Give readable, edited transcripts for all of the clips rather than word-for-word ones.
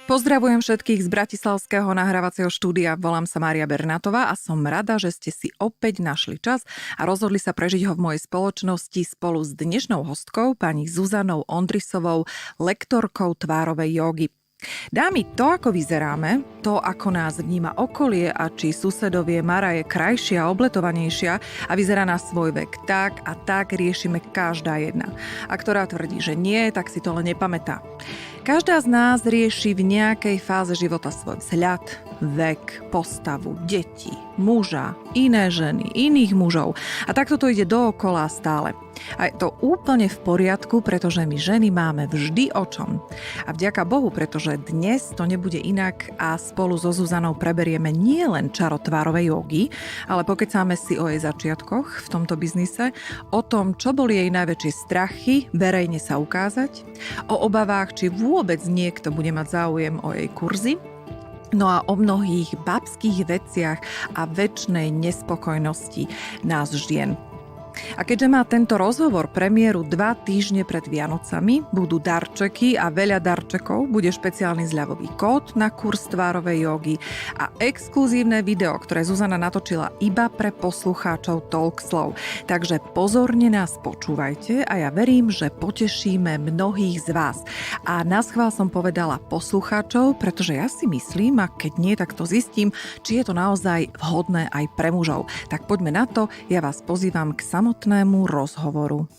Pozdravujem všetkých z bratislavského nahrávacieho štúdia. Volám sa Mária Bernátová a som rada, že ste si opäť našli čas a rozhodli sa prežiť ho v mojej spoločnosti spolu s dnešnou hostkou, pani Zuzanou Ondrisovou, lektorkou tvárovej jógy. Dámy, to ako vyzeráme, to ako nás vníma okolie a či susedovie Mara je krajšia a obletovanejšia a vyzerá na svoj vek tak a tak riešime každá jedna. A ktorá tvrdí, že nie, tak si to len nepamätá. Každá z nás rieši v nejakej fáze života svoj vzhľad, vek, postavu, deti, muža, iné ženy, iných mužov. A takto to ide dookola stále. A je to úplne v poriadku, pretože my ženy máme vždy o čom. A vďaka Bohu, pretože dnes to nebude inak a spolu so Zuzanou preberieme nie len čaro tvárovej jógy, ale pokecáme si o jej začiatkoch v tomto biznise, o tom, čo boli jej najväčšie strachy verejne sa ukázať, o obavách, či vôbec niekto bude mať záujem o jej kurzy, no a o mnohých babských veciach a večnej nespokojnosti nás žien. A keďže má tento rozhovor premiéru 2 týždne pred Vianocami, budú darčeky a veľa darčekov, bude špeciálny zľavový kód na kurz tvárovej jógy a exkluzívne video, ktoré Zuzana natočila iba pre poslucháčov Talkslov. Takže pozorne nás počúvajte a ja verím, že potešíme mnohých z vás. A naschvál som povedala poslucháčov, pretože ja si myslím, a keď nie, tak to zistím, či je to naozaj vhodné aj pre mužov. Tak poďme na to, ja vás pozývam k samotnému rozhovoru.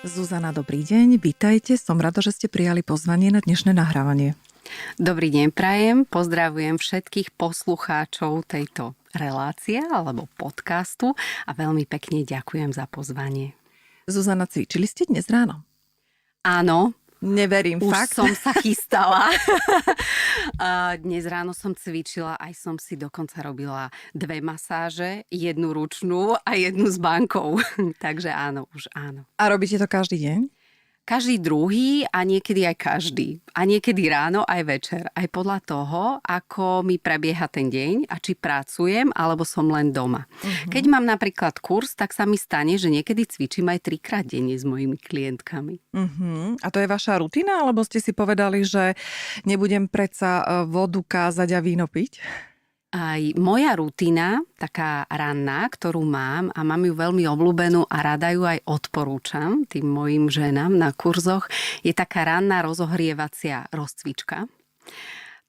Zuzana, dobrý deň, vítajte. Som rada, že ste prijali pozvanie na dnešné nahrávanie. Dobrý deň, prajem. Pozdravujem všetkých poslucháčov tejto relácie alebo podcastu a veľmi pekne ďakujem za pozvanie. Zuzana, cvičili ste dnes ráno? Áno. Neverím, už fakt? Som sa chystala. Dnes ráno som cvičila, aj som si dokonca robila 2 masáže, 1 ručnú a 1 s bankou. Takže áno, už áno. A robíte to každý deň? Každý druhý a niekedy aj každý. A niekedy ráno aj večer. Aj podľa toho, ako mi prebieha ten deň a či pracujem, alebo som len doma. Keď mám napríklad kurz, tak sa mi stane, že niekedy cvičím aj 3-krát denne s mojimi klientkami. A to je vaša rutina? Alebo ste si povedali, že nebudem predsa vodu kázať a víno piť? Aj moja rutina, taká ranná, ktorú mám a mám ju veľmi obľúbenú a rada ju aj odporúčam tým mojim ženám na kurzoch, je taká ranná rozohrievacia rozcvička.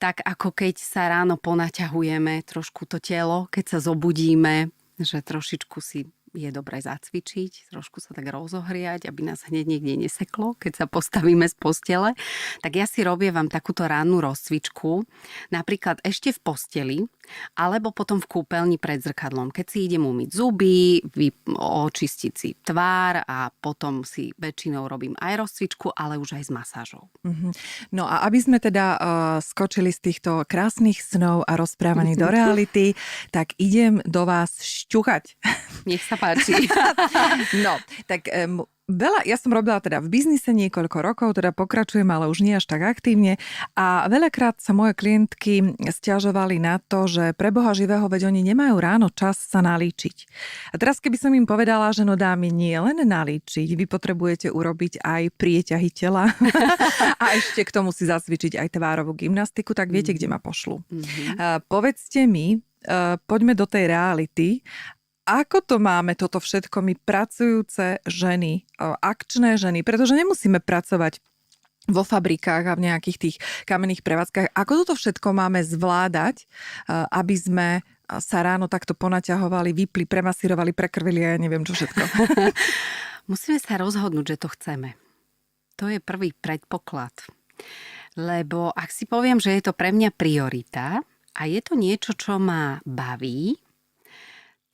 Tak ako keď sa ráno ponaťahujeme trošku to telo, keď sa zobudíme, že trošičku si je dobré zacvičiť, trošku sa tak rozohriať, aby nás hneď niekde neseklo, keď sa postavíme z postele. Tak ja si robievam takúto rannú rozcvičku, napríklad ešte v posteli, alebo potom v kúpeľni pred zrkadlom. Keď si idem umyť zuby, očistiť si tvár a potom si väčšinou robím aj rozcvičku, ale už aj s masážou. No a aby sme teda skočili z týchto krásnych snov a rozprávaní do reality, tak idem do vás šťuchať. Nech sa páči. No, tak veľa, ja som robila teda v biznise niekoľko rokov, teda pokračujem, ale už nie až tak aktívne a veľakrát sa moje klientky sťažovali na to, že pre Boha živého, veď oni nemajú ráno čas sa nalíčiť. A teraz keby som im povedala, že no dámy, nie len nalíčiť, vy potrebujete urobiť aj prieťahy tela a ešte k tomu si zacvičiť aj tvárovú gymnastiku, tak viete, kde ma pošlu. Povedzte mi, poďme do tej reality. Ako to máme toto všetko my pracujúce ženy, akčné ženy, pretože nemusíme pracovať vo fabrikách a v nejakých tých kamenných prevádzkach. Ako toto všetko máme zvládať, aby sme sa ráno takto ponaťahovali, vypli, premasírovali, prekrvili a ja neviem čo všetko. Musíme sa rozhodnúť, že to chceme. To je prvý predpoklad. Lebo ak si poviem, že je to pre mňa priorita a je to niečo, čo ma baví,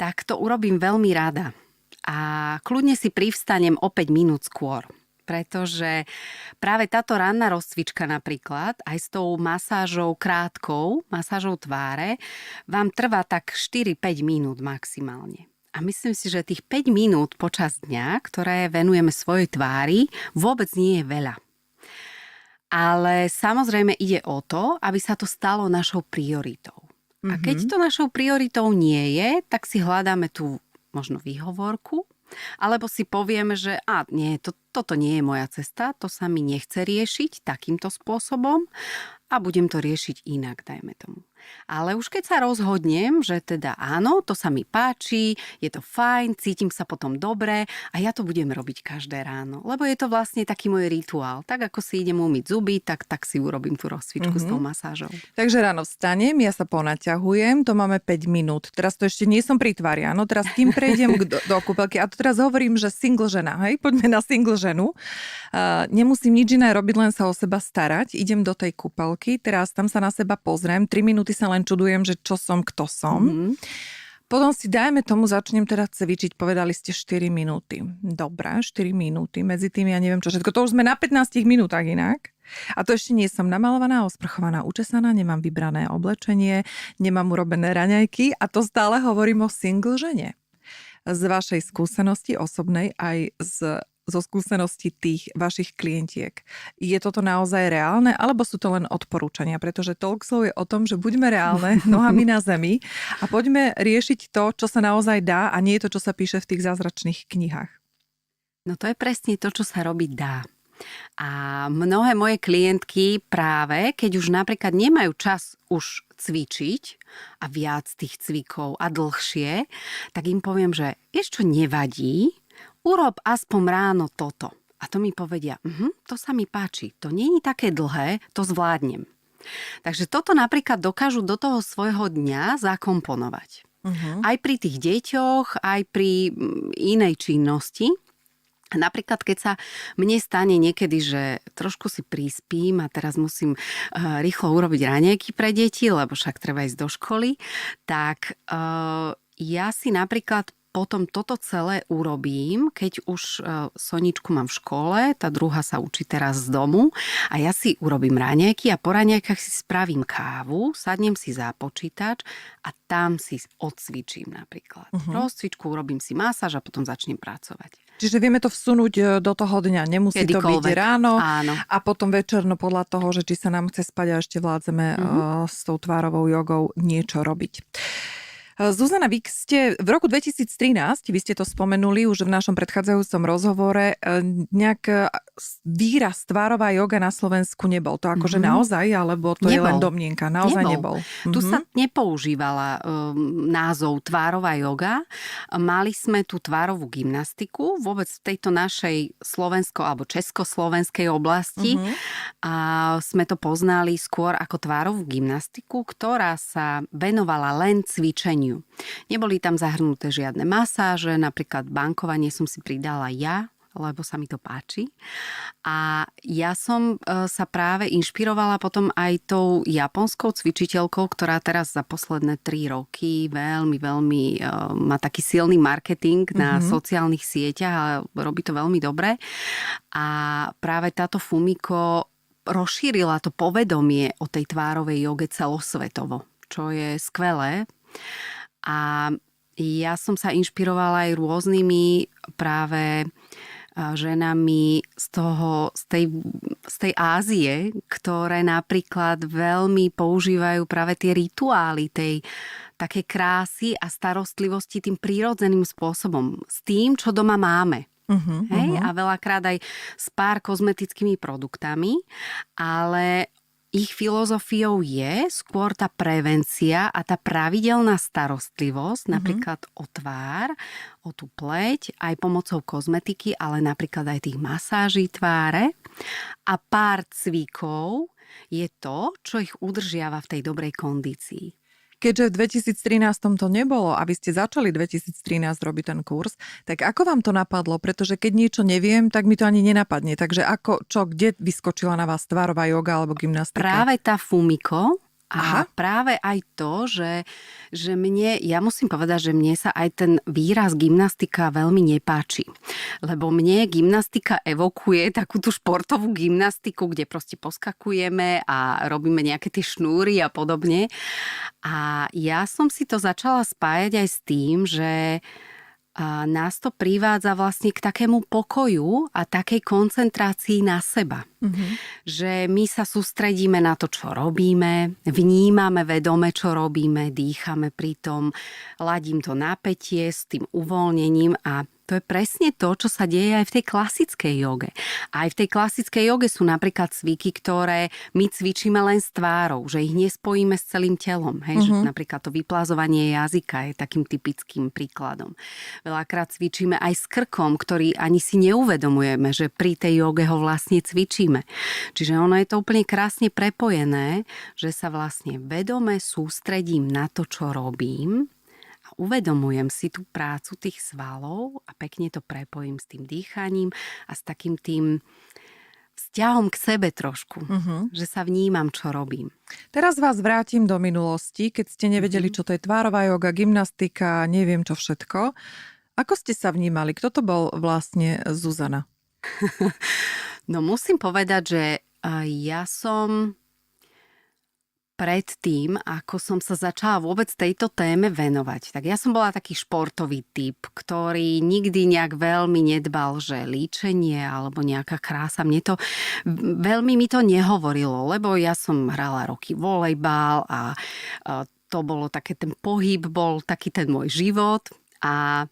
tak to urobím veľmi rada. A kľudne si privstanem o 5 minút skôr. Pretože práve táto ranná rozcvička napríklad, aj s tou masážou krátkou, masážou tváre, vám trvá tak 4-5 minút maximálne. A myslím si, že tých 5 minút počas dňa, ktoré venujeme svojej tvári, vôbec nie je veľa. Ale samozrejme ide o to, aby sa to stalo našou prioritou. A keď to našou prioritou nie je, tak si hľadáme tú možno výhovorku, alebo si povieme, že nie, toto nie je moja cesta, to sa mi nechce riešiť takýmto spôsobom a budem to riešiť inak, dajme tomu. Ale už keď sa rozhodnem, že teda áno, to sa mi páči, je to fajn, cítim sa potom dobre a ja to budem robiť každé ráno. Lebo je to vlastne taký môj rituál. Tak ako si idem umyť zuby, tak si urobím tú rozcvičku s tou masážou. Takže ráno vstanem, ja sa ponaťahujem, to máme 5 minút. Teraz to ešte nie som pri tvári, áno, teraz kým prejdem do kúpelky. A to teraz hovorím, že single žena, hej, poďme na single ženu. Nemusím nič iné robiť, len sa o seba starať. Idem do tej kúpelky, teraz tam sa na seba pozriem, 3 minúty sa len čudujem, že čo som, kto som. Potom si dajme tomu, začnem teda cvičiť, povedali ste 4 minúty. Dobre, 4 minúty, medzi tým ja neviem čo všetko, to už sme na 15 minútach inak. A to ešte nie som namalovaná, osprchovaná, učesaná, nemám vybrané oblečenie, nemám urobené raňajky a to stále hovorím o single žene. Z vašej skúsenosti osobnej aj zo skúseností tých vašich klientiek. Je toto naozaj reálne, alebo sú to len odporúčania? Pretože Talkshow je o tom, že buďme reálne, nohami na zemi a poďme riešiť to, čo sa naozaj dá a nie je to, čo sa píše v tých zázračných knihách. No to je presne to, čo sa robiť dá. A mnohé moje klientky práve, keď už napríklad nemajú čas už cvičiť a viac tých cvikov a dlhšie, tak im poviem, že ešte nevadí, urob aspoň ráno toto. A to mi povedia, to sa mi páči, to nie je také dlhé, to zvládnem. Takže toto napríklad dokážu do toho svojho dňa zakomponovať. Aj pri tých deťoch, aj pri inej činnosti. Napríklad, keď sa mne stane niekedy, že trošku si prispím a teraz musím rýchlo urobiť raňajky pre deti, lebo však treba ísť do školy, tak ja si napríklad potom toto celé urobím, keď už Soničku mám v škole, tá druhá sa učí teraz z domu a ja si urobím raňajky a po raňajkách si spravím kávu, sadnem si za počítač a tam si odcvičím napríklad. Rozcvičku, urobím si masáž a potom začnem pracovať. Čiže vieme to vsunúť do toho dňa. Nemusí to byť ráno. Áno. A potom večerno podľa toho, že či sa nám chce spať a ešte vládzeme s tou tvárovou jogou niečo robiť. Zuzana, vy ste v roku 2013, vy ste to spomenuli už v našom predchádzajúcom rozhovore, nejak výraz tvárová joga na Slovensku nebol. To akože naozaj, alebo to je len domnienka? Naozaj nebol. Tu sa nepoužívala názov tvárová joga. Mali sme tú tvárovú gymnastiku vôbec v tejto našej slovensko- alebo československej oblasti a sme to poznali skôr ako tvárovú gymnastiku, ktorá sa venovala len cvičeniu. Neboli tam zahrnuté žiadne masáže, napríklad bankovanie som si pridala ja, lebo sa mi to páči. A ja som sa práve inšpirovala potom aj tou japonskou cvičiteľkou, ktorá teraz za posledné 3 roky veľmi má taký silný marketing na sociálnych sieťach a robí to veľmi dobre. A práve táto Fumiko rozšírila to povedomie o tej tvárovej joge celosvetovo, čo je skvelé. A ja som sa inšpirovala aj rôznymi práve ženami z tej Ázie, ktoré napríklad veľmi používajú práve tie rituály tej také krásy a starostlivosti tým prírodzeným spôsobom. S tým, čo doma máme. A veľakrát aj s pár kozmetickými produktami, ale ich filozofiou je skôr tá prevencia a tá pravidelná starostlivosť, napríklad o tvár, o tú pleť, aj pomocou kozmetiky, ale napríklad aj tých masáží tváre. A pár cvikov je to, čo ich udržiava v tej dobrej kondícii. Keďže v 2013 to nebolo a vy ste začali 2013 robiť ten kurz, tak ako vám to napadlo? Pretože keď niečo neviem, tak mi to ani nenapadne. Takže kde vyskočila na vás tvárová joga alebo gymnastika? Práve tá Fumiko a práve aj to, že ja musím povedať, že mne sa aj ten výraz gymnastika veľmi nepáči. Lebo mne gymnastika evokuje takú tú športovú gymnastiku, kde proste poskakujeme a robíme nejaké tie šnúry a podobne. A ja som si to začala spájať aj s tým, že A nás to privádza vlastne k takému pokoju a takej koncentrácii na seba. Že my sa sústredíme na to, čo robíme, vnímame vedome, čo robíme, dýchame pri tom, ladím to napätie s tým uvoľnením a to je presne to, čo sa deje aj v tej klasickej joge. Aj v tej klasickej joge sú napríklad cviky, ktoré my cvičíme len s tvárou, že ich nespojíme s celým telom. Hej? Že napríklad to vyplazovanie jazyka je takým typickým príkladom. Veľakrát cvičíme aj s krkom, ktorý ani si neuvedomujeme, že pri tej joge ho vlastne cvičíme. Čiže ono je to úplne krásne prepojené, že sa vlastne vedome sústredím na to, čo robím, uvedomujem si tú prácu tých svalov a pekne to prepojím s tým dýchaním a s takým tým vzťahom k sebe trošku, že sa vnímam, čo robím. Teraz vás vrátim do minulosti, keď ste nevedeli, čo to je tvárová joga, gymnastika, neviem čo všetko. Ako ste sa vnímali? Kto to bol vlastne Zuzana? No musím povedať, že ja som predtým, ako som sa začala vôbec tejto téme venovať, tak ja som bola taký športový typ, ktorý nikdy nejak veľmi nedbal, že líčenie alebo nejaká krása. Veľmi mi to nehovorilo, lebo ja som hrala roky volejbal a to bolo také, ten pohyb bol taký ten môj život a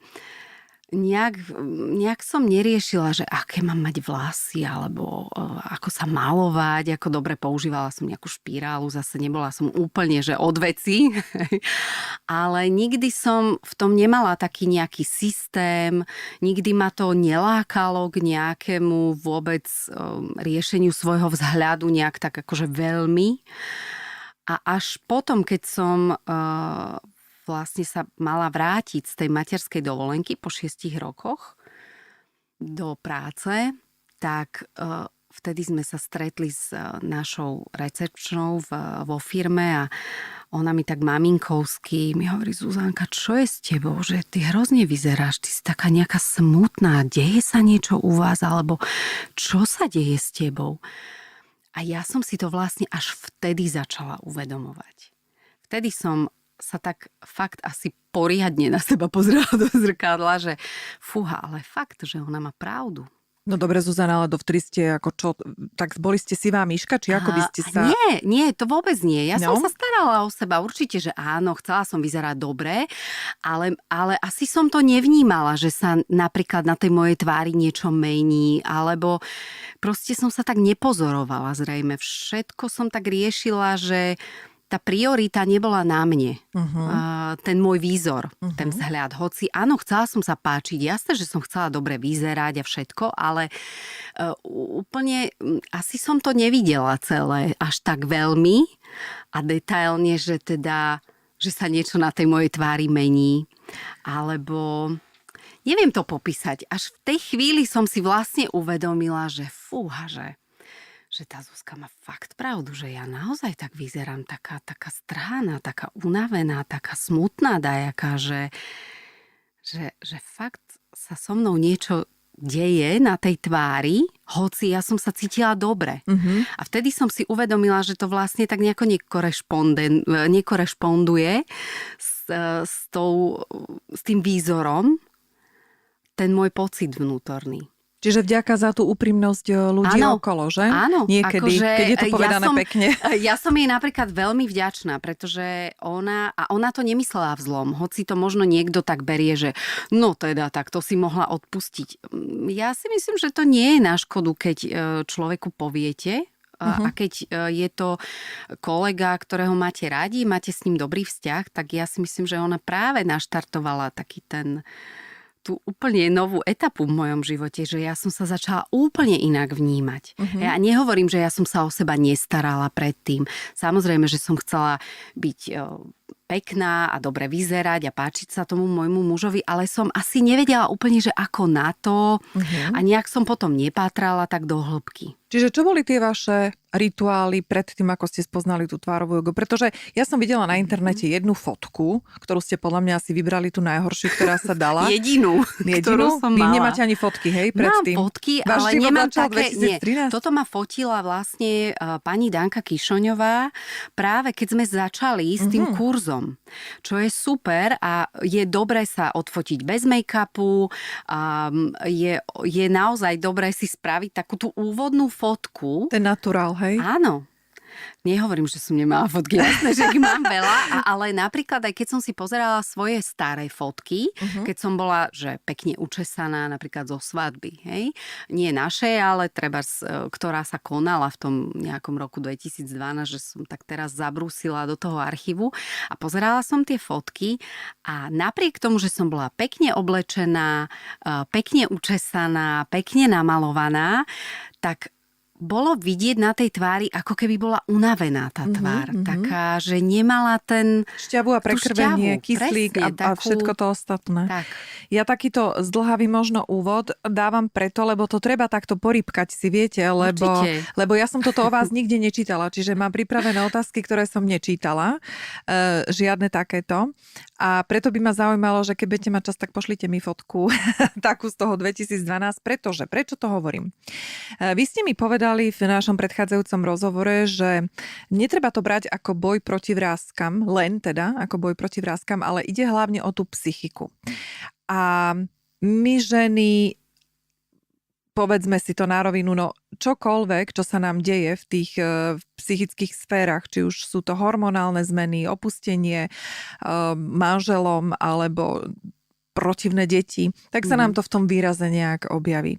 nejak som neriešila, že aké mám mať vlasy, alebo ako sa malovať, ako dobre používala som nejakú špirálu, zase nebola som úplne, že od veci. Ale nikdy som v tom nemala taký nejaký systém, nikdy ma to nelákalo k nejakému vôbec riešeniu svojho vzhľadu nejak tak akože veľmi. A až potom, keď som vlastne sa mala vrátiť z tej materskej dovolenky po 6 rokoch do práce, tak vtedy sme sa stretli s našou recepčnou vo firme a ona mi tak maminkovsky mi hovorí: Zuzanka, čo je s tebou? Že ty hrozne vyzeráš, ty si taká nejaká smutná, deje sa niečo u vás, alebo čo sa deje s tebou? A ja som si to vlastne až vtedy začala uvedomovať. Vtedy som sa tak fakt asi poriadne na seba pozrela do zrkadla, že fúha, ale fakt, že ona má pravdu. No dobre, Zuzana, ale dovtedy ste ako čo, tak boli ste sivá myška, či ako by ste sa... Nie, to vôbec nie. Ja som sa starala o seba, určite, že áno, chcela som vyzerať dobre, ale asi som to nevnímala, že sa napríklad na tej mojej tvári niečo mení, alebo proste som sa tak nepozorovala zrejme. Všetko som tak riešila, že tá priorita nebola na mne. Ten môj výzor, ten vzhľad. Hoci áno, chcela som sa páčiť, jasné, že som chcela dobre vyzerať a všetko, ale úplne asi som to nevidela celé až tak veľmi a detailne, že sa niečo na tej mojej tvári mení. Alebo neviem to popísať. Až v tej chvíli som si vlastne uvedomila, že fúha, že tá Zuzka má fakt pravdu, že ja naozaj tak vyzerám taká strhána, taká unavená, taká smutná dajaká, že fakt sa so mnou niečo deje na tej tvári, hoci ja som sa cítila dobre. A vtedy som si uvedomila, že to vlastne tak nejako nekorešponduje s tým výzorom ten môj pocit vnútorný. Čiže vďaka za tú úprimnosť ľudí okolo, že? Áno. Niekedy, keď je to povedané pekne. Ja som jej napríklad veľmi vďačná, pretože ona to nemyslela v zlom. Hoci to možno niekto tak berie, že no teda, tak to si mohla odpustiť. Ja si myslím, že to nie je na škodu, keď človeku poviete. A keď je to kolega, ktorého máte radi, máte s ním dobrý vzťah, tak ja si myslím, že ona práve naštartovala taký tú úplne novú etapu v mojom živote, že ja som sa začala úplne inak vnímať. Ja nehovorím, že ja som sa o seba nestarala predtým. Samozrejme, že som chcela byť pekná a dobre vyzerať a páčiť sa tomu môjmu mužovi, ale som asi nevedela úplne, že ako na to a nejak som potom nepátrala tak do hĺbky. Čiže čo boli tie vaše rituály pred tým, ako ste spoznali tú tvárovú jogu? Pretože ja som videla na internete jednu fotku, ktorú ste podľa mňa asi vybrali tú najhoršiu, ktorá sa dala. Jedinú, ktorú som Vy mala. nemáte ani fotky, hej, predtým? Mám fotky, Váš ale život nemám začal také... 2013? Toto ma fotila vlastne pani Danka Kišoňová práve keď sme začali s tým kurzom, čo je super a je dobré sa odfotiť bez make-upu, je naozaj dobré si spraviť takú tú úvodnú fotku. Ten naturál, hej? Áno. Nehovorím, že som nemala fotky, jasné, že ich mám veľa, ale napríklad aj keď som si pozerala svoje staré fotky, keď som bola, že pekne učesaná napríklad zo svadby, hej? Nie naše, ale treba, ktorá sa konala v tom nejakom roku 2012, že som tak teraz zabrúsila do toho archívu a pozerala som tie fotky a napriek tomu, že som bola pekne oblečená, pekne učesaná, pekne namalovaná, tak bolo vidieť na tej tvári, ako keby bola unavená tá tvár. Taká, že nemala ten... Šťavu a prekrvenie, kyslík presne, a všetko to ostatné. Tak. Ja takýto zdĺhavý možno úvod dávam preto, lebo to treba takto porýpkať si, viete, lebo ja som toto o vás nikde nečítala, čiže mám pripravené otázky, ktoré som nečítala. Žiadne takéto. A preto by ma zaujímalo, že keď budete mať čas, tak pošlite mi fotku takú z toho 2012. Prečo to hovorím? Vy ste mi povedali v našom predchádzajúcom rozhovore, že netreba to brať ako boj proti vráskam, len teda ako boj proti vráskam, ale ide hlavne o tú psychiku. A my ženy, povedzme si to na rovinu, no čokoľvek, čo sa nám deje v tých psychických sférach, či už sú to hormonálne zmeny, opustenie manželom alebo protivné deti, tak sa nám to v tom výraze nejak objaví.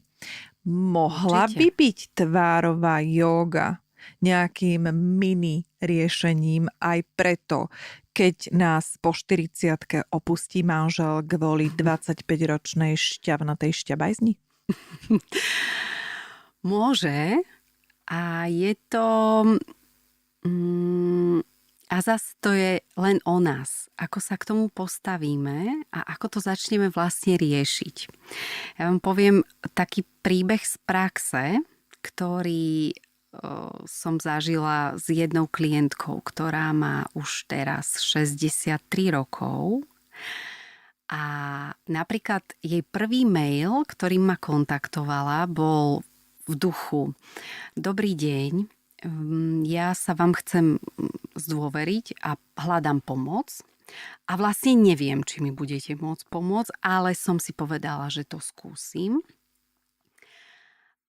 Mohla by byť tvárová jóga nejakým mini riešením aj preto, keď nás po 40-ke opustí manžel kvôli 25-ročnej šťavnatej šťabajzni? Môže. A je to... A zase to je len o nás. Ako sa k tomu postavíme a ako to začneme vlastne riešiť. Ja vám poviem taký príbeh z praxe, ktorý som zažila s jednou klientkou, ktorá má už teraz 63 rokov. A napríklad jej prvý mail, ktorým ma kontaktovala, bol v duchu: Dobrý deň, ja sa vám chcem zdôveriť a hľadám pomoc. A vlastne neviem, či mi budete môcť pomôcť, ale som si povedala, že to skúsim.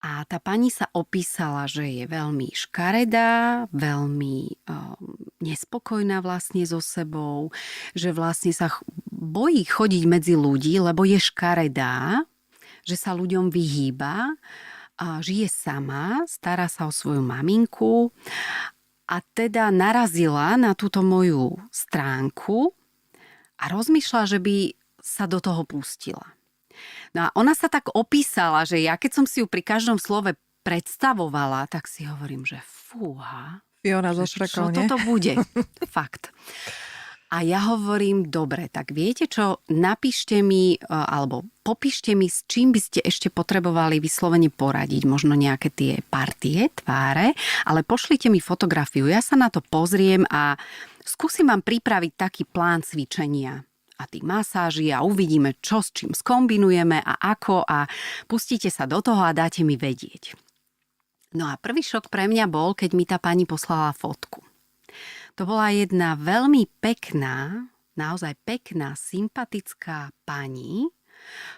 A tá pani sa opísala, že je veľmi škaredá, veľmi nespokojná vlastne so sebou, že vlastne sa bojí chodiť medzi ľudí, lebo je škaredá, že sa ľuďom vyhýba, a žije sama, stará sa o svoju maminku a teda narazila na túto moju stránku a rozmýšľa, že by sa do toho pustila. No a ona sa tak opísala, že ja keď som si ju pri každom slove predstavovala, tak si hovorím, že fúha, Fiona zo Šrekov, čo toto bude? Fakt. A ja hovorím, dobre, tak viete čo, napíšte mi, alebo popíšte mi, s čím by ste ešte potrebovali vyslovene poradiť, možno nejaké tie partie, tváre, ale pošlite mi fotografiu, ja sa na to pozriem a skúsim vám pripraviť taký plán cvičenia a tých masáží a uvidíme, čo s čím skombinujeme a ako a pustíte sa do toho a dáte mi vedieť. No a prvý šok pre mňa bol, keď mi tá pani poslala fotku. To bola jedna veľmi pekná, naozaj pekná, sympatická pani,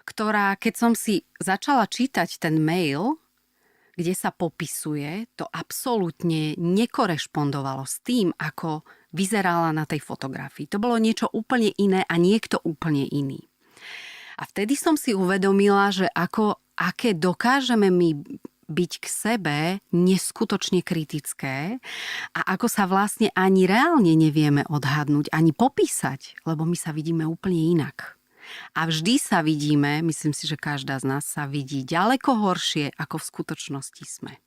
ktorá, keď som si začala čítať ten mail, kde sa popisuje, to absolútne nekorešpondovalo s tým, ako vyzerala na tej fotografii. To bolo niečo úplne iné a niekto úplne iný. A vtedy som si uvedomila, že aké dokážeme my byť k sebe neskutočne kritické a ako sa vlastne ani reálne nevieme odhadnúť, ani popísať, lebo my sa vidíme úplne inak. A vždy sa vidíme, myslím si, že každá z nás sa vidí ďaleko horšie, ako v skutočnosti sme.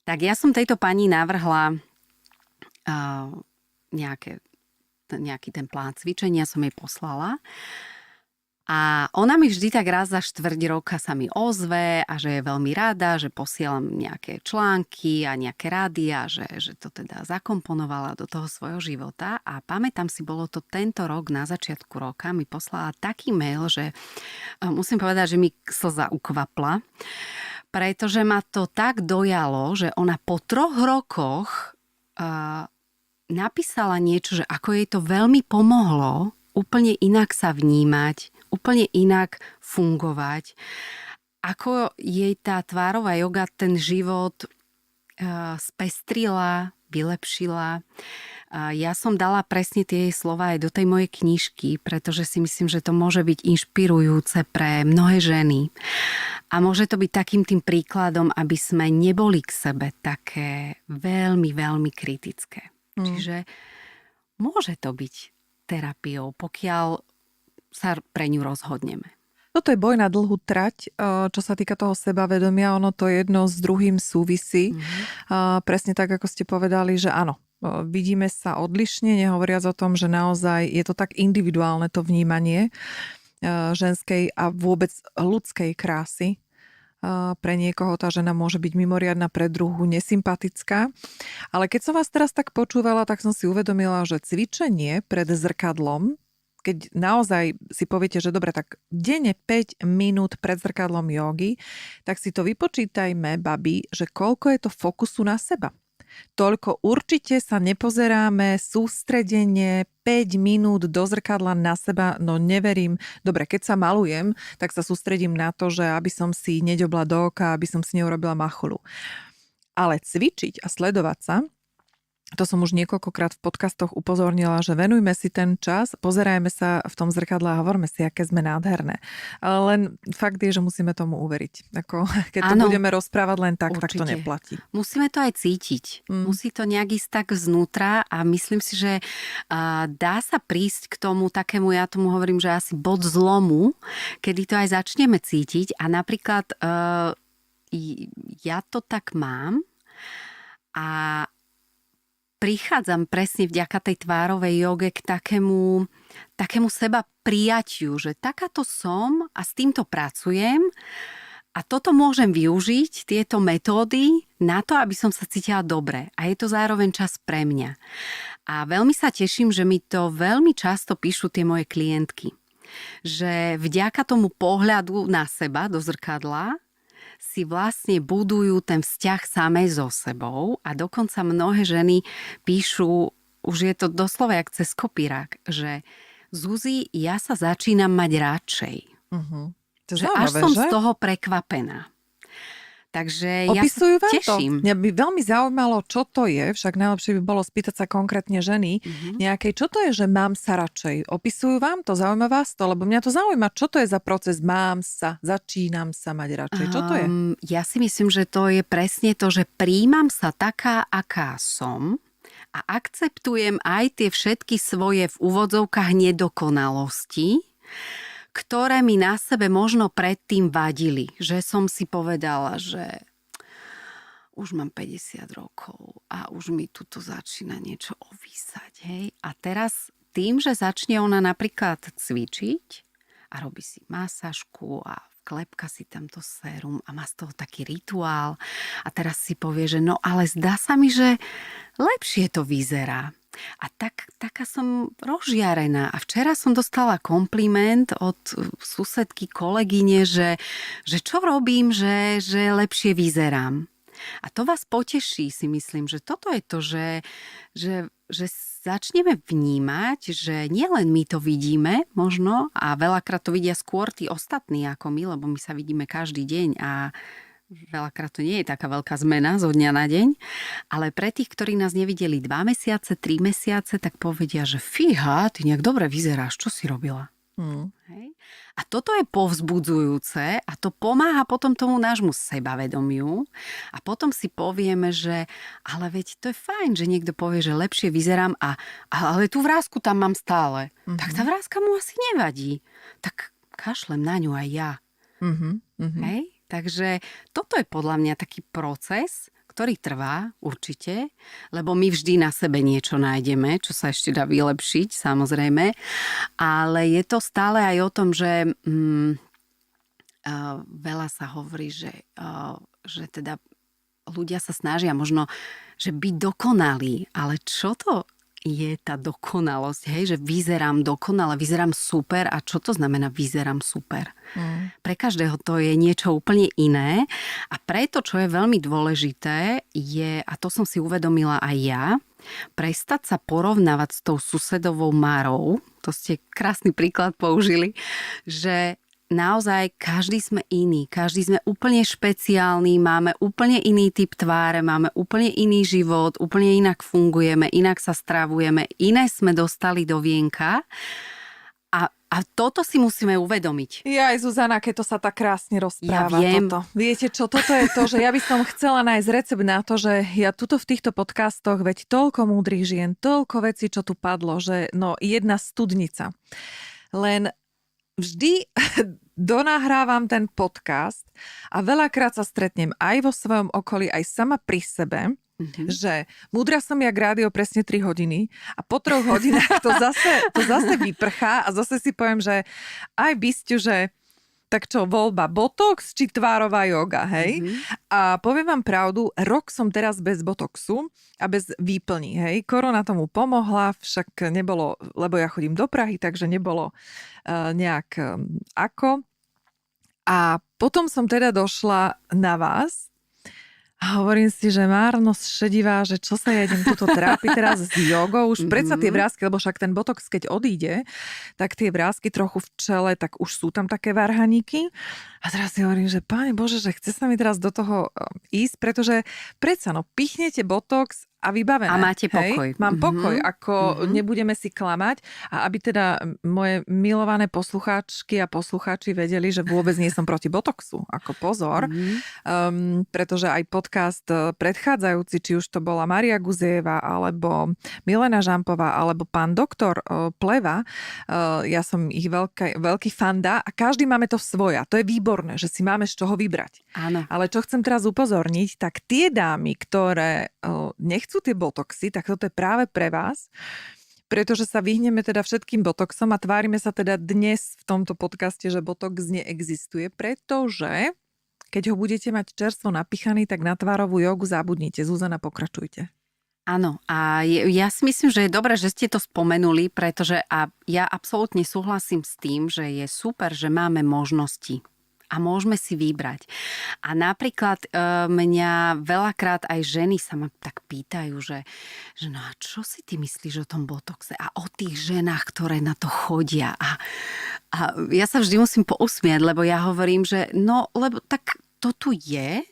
Tak ja som tejto pani navrhla nejaký ten plán cvičenia, som jej poslala. A ona mi vždy tak raz za 4 roka sa mi ozve a že je veľmi rada, že posielam nejaké články a nejaké rádia, že to teda zakomponovala do toho svojho života. A pamätám si, bolo to tento rok, na začiatku roka, mi poslala taký mail, že musím povedať, že mi slza ukvapla, pretože ma to tak dojalo, že ona po 3 rokoch napísala niečo, že ako jej to veľmi pomohlo úplne inak sa vnímať, úplne inak fungovať. Ako jej tá tvárová joga ten život spestrila, vylepšila. Ja som dala presne tie jej slova aj do tej mojej knižky, pretože si myslím, že to môže byť inšpirujúce pre mnohé ženy. A môže to byť takým tým príkladom, aby sme neboli k sebe také veľmi, veľmi kritické. Čiže môže to byť terapiou, pokiaľ sa pre ňu rozhodneme. Toto je boj na dlhú trať, čo sa týka toho sebavedomia, ono to jedno s druhým súvisí. Presne tak, ako ste povedali, že áno, vidíme sa odlišne, nehovoriac o tom, že naozaj je to tak individuálne to vnímanie ženskej a vôbec ľudskej krásy. Pre niekoho tá žena môže byť mimoriadna, pre druhú nesympatická. Ale keď som vás teraz tak počúvala, tak som si uvedomila, že cvičenie pred zrkadlom, keď naozaj si poviete, že dobre, tak denne 5 minút pred zrkadlom jogy, tak si to vypočítajme, babi, že koľko je to fokusu na seba. Toľko určite sa nepozeráme sústredenie 5 minút do zrkadla na seba, no neverím. Dobre, keď sa malujem, tak sa sústredím na to, že aby som si neďobla do oka, aby som si neurobila machulu. Ale cvičiť a sledovať sa, to som už niekoľkokrát v podcastoch upozornila, že venujme si ten čas, pozerajme sa v tom zrkadle a hovorme si, aké sme nádherné. Len fakt je, že musíme tomu uveriť. Keď to budeme rozprávať len tak, určite. Tak to neplatí. Musíme to aj cítiť. Musí to nejak ísť tak znútra a myslím si, že dá sa prísť k tomu takému, ja tomu hovorím, že asi bod zlomu, kedy to aj začneme cítiť a napríklad ja to tak mám a prichádzam presne vďaka tej tvárovej joge k takému seba prijatiu, že takáto som a s týmto pracujem a toto môžem využiť, tieto metódy na to, aby som sa cítila dobre. A je to zároveň čas pre mňa. A veľmi sa teším, že mi to veľmi často píšu tie moje klientky. Že vďaka tomu pohľadu na seba do zrkadla si vlastne budujú ten vzťah samej so sebou a dokonca mnohé ženy píšu, už je to doslova jak cez kopírák, že Zuzi, ja sa začínam mať radšej. To je že zaujímavé, až som že? z toho prekvapená. Takže opisujú ja sa vám teším. To? Mňa by veľmi zaujímalo, čo to je, však najlepšie by bolo spýtať sa konkrétne ženy nejakej, čo to je, že mám sa radšej. Opisujú vám to? Zaujíma vás to? Lebo mňa to zaujíma, čo to je za proces mám sa, začínam sa mať radšej. Čo to je? Ja si myslím, že to je presne to, že príjmam sa taká, aká som a akceptujem aj tie všetky svoje v úvodzovkách nedokonalosti, ktoré mi na sebe možno predtým vadili. Že som si povedala, že už mám 50 rokov a už mi tuto začína niečo ovísať. Hej? A teraz tým, že začne ona napríklad cvičiť a robí si masážku a klepka si tamto sérum a má z toho taký rituál a teraz si povie, že no ale zdá sa mi, že lepšie to vyzerá. A taká som rozžiarená. A včera som dostala kompliment od susedky, kolegyne, že čo robím, že lepšie vyzerám. A to vás poteší, si myslím, že toto je to, že začneme vnímať, že nielen my to vidíme možno a veľakrát to vidia skôr tí ostatní ako my, lebo my sa vidíme každý deň a veľakrát to nie je taká veľká zmena zo dňa na deň, ale pre tých, ktorí nás nevideli 2 mesiace, 3 mesiace, tak povedia, že fíha, ty nejak dobre vyzeráš, čo si robila? Hej? A toto je povzbudzujúce a to pomáha potom tomu nášmu sebavedomiu a potom si povieme, že ale veď to je fajn, že niekto povie, že lepšie vyzerám ale tú vrásku tam mám stále. Tak tá vrázka mu asi nevadí. Tak kašlem na ňu aj ja. Hej? Takže toto je podľa mňa taký proces, ktorý trvá určite, lebo my vždy na sebe niečo nájdeme, čo sa ešte dá vylepšiť, samozrejme. Ale je to stále aj o tom, že veľa sa hovorí, že teda ľudia sa snažia možno, že byť dokonalí, ale čo to je tá dokonalosť, hej? Že vyzerám dokonale, vyzerám super. A čo to znamená vyzerám super? Pre každého to je niečo úplne iné a preto, čo je veľmi dôležité, je, a to som si uvedomila aj ja, prestať sa porovnávať s tou susedovou Marou, to ste krásny príklad použili, že naozaj každý sme iný, každý sme úplne špeciálny, máme úplne iný typ tváre, máme úplne iný život, úplne inak fungujeme, inak sa stravujeme, iné sme dostali do vienka a toto si musíme uvedomiť. Ja aj Zuzana, keď to sa tak krásne rozpráva. Ja viem. Toto. Viete čo, toto je to, že ja by som chcela nájsť recept na to, že ja tuto v týchto podcastoch, veď toľko múdrych žien, toľko vecí, čo tu padlo, že no jedna studnica. Len vždy donahrávam ten podcast a veľakrát sa stretnem aj vo svojom okolí, aj sama pri sebe, že múdra som jak rádio presne 3 hodiny a po 3 hodinách to zase vyprchá a zase si poviem, že aj bysťu, že tak čo, voľba botox či tvárová joga, hej? A poviem vám pravdu, rok som teraz bez botoxu a bez výplní, hej? Korona tomu pomohla, však nebolo, lebo ja chodím do Prahy, takže nebolo nejak ako. A potom som teda došla na vás a hovorím si, že márnosť šedivá, že čo sa ja idem tuto trápiť teraz s jogou, už predsa tie vrásky, lebo však ten botox, keď odíde, tak tie vrásky trochu v čele, tak už sú tam také varhaníky. A teraz si hovorím, že Pane Bože, že chce sa mi teraz do toho ísť, pretože predsa pichnete botox a vybavené. A máte pokoj. Hej? Mám pokoj, ako nebudeme si klamať. A aby teda moje milované poslucháčky a poslucháči vedeli, že vôbec nie som proti botoxu. Ako pozor. Pretože aj podcast predchádzajúci, či už to bola Mária Guzejevá, alebo Milena Žampová, alebo pán doktor Pleva, ja som ich veľký fanda a každý máme to svoja. To je výborné, že si máme z čoho vybrať. Áno. Ale čo chcem teraz upozorniť, tak tie dámy, ktoré nechcú tie botoxy, tak toto je práve pre vás, pretože sa vyhneme teda všetkým botoxom a tvárime sa teda dnes v tomto podcaste, že botox neexistuje, pretože keď ho budete mať čerstvo napichaný, tak na tvárovú jogu zabudnite. Zuzana, pokračujte. Áno, a ja si myslím, že je dobré, že ste to spomenuli, pretože ja absolútne súhlasím s tým, že je super, že máme možnosti. A môžeme si vybrať. A napríklad mňa veľakrát aj ženy sa ma tak pýtajú, že no a čo si ty myslíš o tom botoxe a o tých ženách, ktoré na to chodia. A ja sa vždy musím pousmiať, lebo ja hovorím, že no, lebo tak to tu je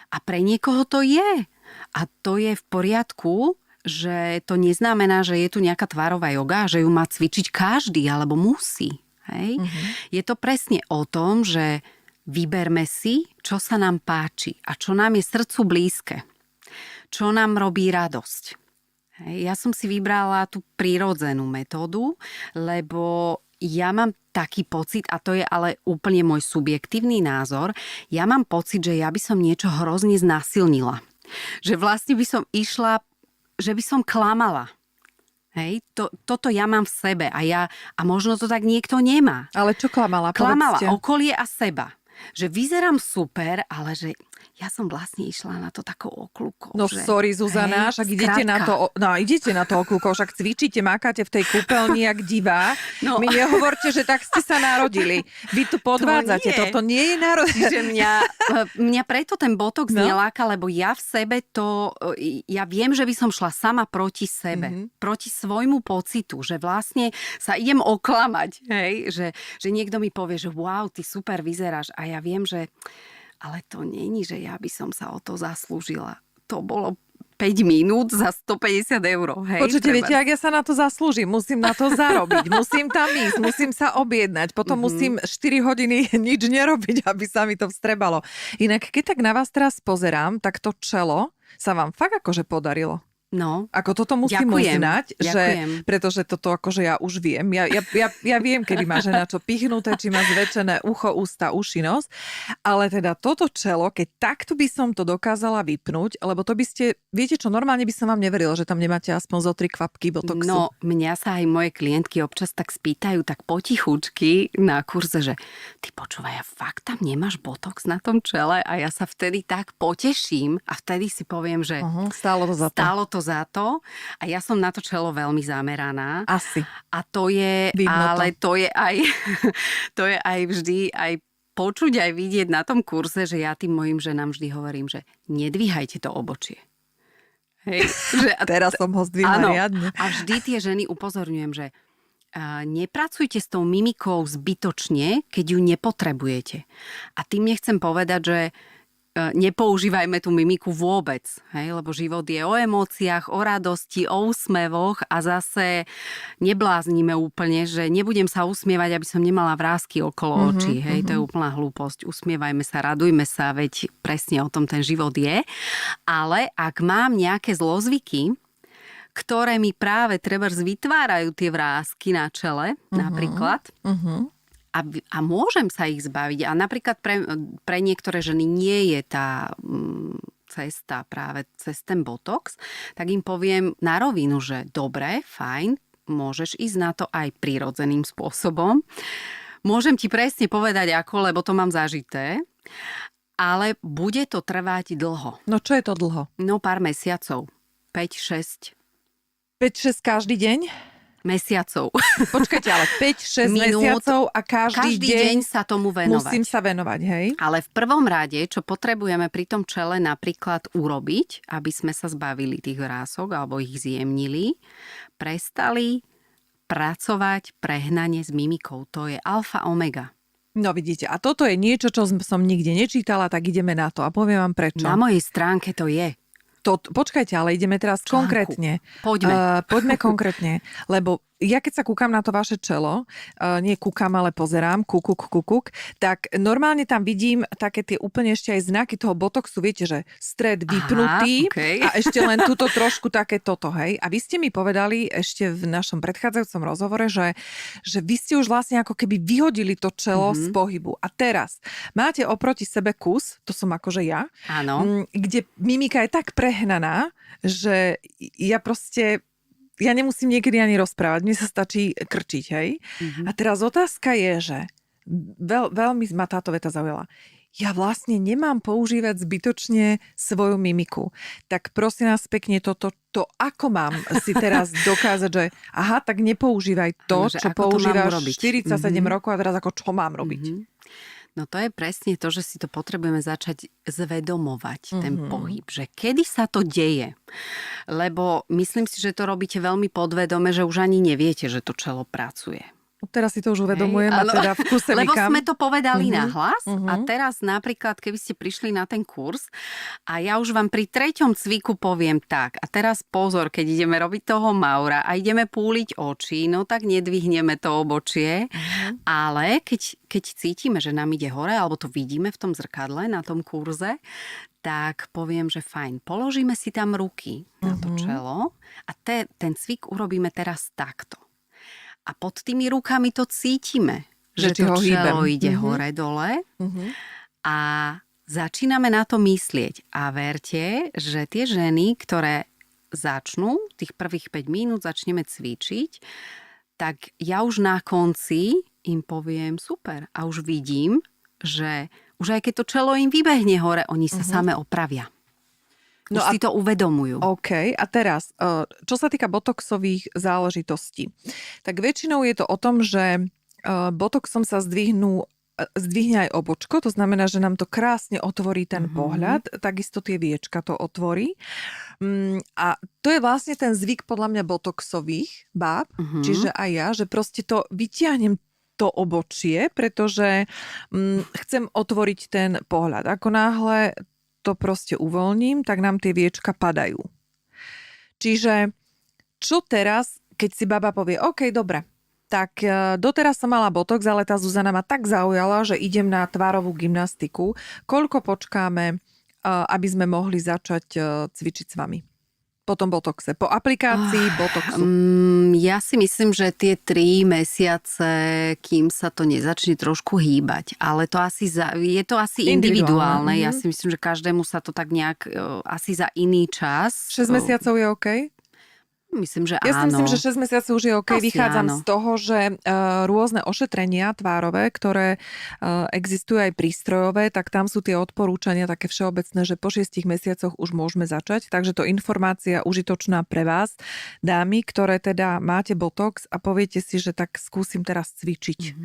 a pre niekoho to je. A to je v poriadku, že to neznamená, že je tu nejaká tvárová joga, že ju má cvičiť každý, alebo musí. Hej? Je to presne o tom, že vyberme si, čo sa nám páči a čo nám je srdcu blízke. Čo nám robí radosť. Ja som si vybrala tú prirodzenú metódu, lebo ja mám taký pocit, a to je ale úplne môj subjektívny názor, ja mám pocit, že ja by som niečo hrozne znásilnila. Že vlastne by som išla, že by som klamala. Hej, toto ja mám v sebe a možno to tak niekto nemá. Ale čo klamala? Klamala Povedzte. okolie a seba. Že vyzerám super, ale že ja som vlastne išla na to takou okľukou. No že, sorry, Zuzana, však idete na to okľukou, však cvičíte, mákate v tej kúpeľni jak divá. No. Mi nehovorte, že tak ste sa narodili. Vy tu podvádzate, toto nie je narodenie. Že mňa preto ten botox neláka, lebo ja v sebe ja viem, že by som šla sama proti sebe, proti svojmu pocitu, že vlastne sa idem oklamať, hej? Že niekto mi povie, že wow, ty super vyzeráš a ja viem, že ale to není, že ja by som sa o to zaslúžila. To bolo 5 minút za 150 €. Hej, počujte, viete, ak ja sa na to zaslúžim, musím na to zarobiť, musím tam ísť, musím sa objednať, potom musím 4 hodiny nič nerobiť, aby sa mi to vstrebalo. Inak, keď tak na vás teraz pozerám, tak to čelo sa vám fakt akože podarilo. No, Ako toto musím ďakujem, uznať, ďakujem. pretože toto akože ja už viem. Ja viem, kedy má žena čo pichnuté, či má zväčšené ucho, ústa, uši, nos. Ale teda toto čelo, keď takto by som to dokázala vypnúť, lebo to by ste, viete čo, normálne by som vám neverila, že tam nemáte aspoň zo 3 kvapky botoxu. No, mňa sa aj moje klientky občas tak spýtajú, tak potichučky na kurze, že ty počúvaj, ja fakt tam nemáš botox na tom čele? A ja sa vtedy tak poteším a vtedy si poviem, že Stálo to za to. stálo to za to a ja som na to čelo veľmi zameraná. Asi. A to je, Vidno ale to je aj, to je aj vždy aj počuť, aj vidieť na tom kurze, že ja tým mojim ženám vždy hovorím, že nedvíhajte to obočie. Hej, že, Teraz som ho zdvihla riadne. a vždy tie ženy upozorňujem, že nepracujte s tou mimikou zbytočne, keď ju nepotrebujete. A tým nechcem povedať, že nepoužívajme tú mimiku vôbec, hej? Lebo život je o emóciách, o radosti, o úsmevoch a zase nebláznime úplne, že nebudem sa usmievať, aby som nemala vrásky okolo očí. Hej? To je úplná hlúposť. Usmievajme sa, radujme sa, veď presne o tom ten život je. Ale ak mám nejaké zlozvyky, ktoré mi práve trebárs vytvárajú tie vrásky na čele, napríklad, a môžem sa ich zbaviť. A napríklad pre niektoré ženy nie je tá cesta práve cez ten botox, tak im poviem na rovinu, že dobre, fajn, môžeš ísť na to aj prirodzeným spôsobom. Môžem ti presne povedať ako, lebo to mám zažité, ale bude to trvať dlho. No čo je to dlho? No pár mesiacov. 5-6 5-6 každý deň? mesiacov. Počkajte, ale 5-6 Minút. mesiacov a každý deň sa tomu venovať. musím sa venovať, hej? Ale v prvom rade, čo potrebujeme pri tom čele napríklad urobiť, aby sme sa zbavili tých vrások alebo ich zjemnili, prestali pracovať prehnane s mimikou. To je alfa omega. No vidíte, a toto je niečo, čo som nikde nečítala, tak ideme na to a poviem vám prečo. Na mojej stránke to je. Počkajte, ale ideme teraz Článku. konkrétne. Poďme. Poďme konkrétne, lebo ja keď sa kúkam na to vaše čelo, nie kúkam, ale pozerám, kúk, tak normálne tam vidím také tie úplne ešte aj znaky toho botoxu, viete, že stred vypnutý. Aha, okay. A ešte len túto trošku také toto, hej. A vy ste mi povedali ešte v našom predchádzajúcom rozhovore, že vy ste už vlastne ako keby vyhodili to čelo z pohybu. A teraz máte oproti sebe kus, to som akože ja, Áno. kde mimika je tak prehnaná, že ja nemusím niekedy ani rozprávať, mne sa stačí krčiť, hej. A teraz otázka je, že veľmi ma táto veta zaujala. Ja vlastne nemám používať zbytočne svoju mimiku. Tak prosím vás pekne, to ako mám si teraz dokázať, že aha, tak nepoužívaj to, Áno, čo ako to mám používaš urobiť. 47 rokov a teraz ako čo mám robiť. No to je presne to, že si to potrebujeme začať zvedomovať, ten pohyb. Že kedy sa to deje. Lebo myslím si, že to robíte veľmi podvedome, že už ani neviete, že to čelo pracuje. Teraz si to už uvedomujem a teda v kuse Lebo mykam. sme to povedali nahlas a teraz napríklad, keby ste prišli na ten kurz a ja už vám pri 3. cviku poviem tak a teraz pozor, keď ideme robiť toho Maura a ideme púliť oči, no tak nedvihneme to obočie, ale keď cítime, že nám ide hore alebo to vidíme v tom zrkadle na tom kurze, tak poviem, že fajn, položíme si tam ruky na to čelo a ten cvik urobíme teraz takto. A pod tými rukami to cítime, že to čelo ide hore-dole a začíname na to myslieť. A verte, že tie ženy, ktoré začnú, tých prvých 5 minút začneme cvičiť, tak ja už na konci im poviem super. A už vidím, že už aj keď to čelo im vybehne hore, oni sa same opravia. Už si to uvedomujú. OK, a teraz, čo sa týka botoxových záležitostí, tak väčšinou je to o tom, že botoxom sa zdvihne aj obočko, to znamená, že nám to krásne otvorí ten pohľad, takisto tie viečka to otvorí. A to je vlastne ten zvyk podľa mňa botoxových báb, čiže aj ja, že proste to vytiahnem to obočie, pretože chcem otvoriť ten pohľad. Ako náhle to proste uvoľním, tak nám tie viečka padajú. Čiže čo teraz, keď si baba povie, OK, dobre, tak doteraz som mala botox, ale tá Zuzana ma tak zaujala, že idem na tvárovú gymnastiku. Koľko počkáme, aby sme mohli začať cvičiť s vami? po tom botoxe? Po aplikácii botoxu? Ja si myslím, že tie 3 mesiace, kým sa to nezačne trošku hýbať, ale to je to asi individuálne. Ja si myslím, že každému sa to tak nejak asi za iný čas. 6 mesiacov je OK? Myslím, že Ja si áno. myslím, že 6 mesiacov už je OK. Asi Vychádzam áno. z toho, že rôzne ošetrenia tvárové, ktoré existujú aj prístrojové, tak tam sú tie odporúčania také všeobecné, že po 6 mesiacoch už môžeme začať. Takže to informácia užitočná pre vás, dámy, ktoré teda máte botox a poviete si, že tak skúsim teraz cvičiť.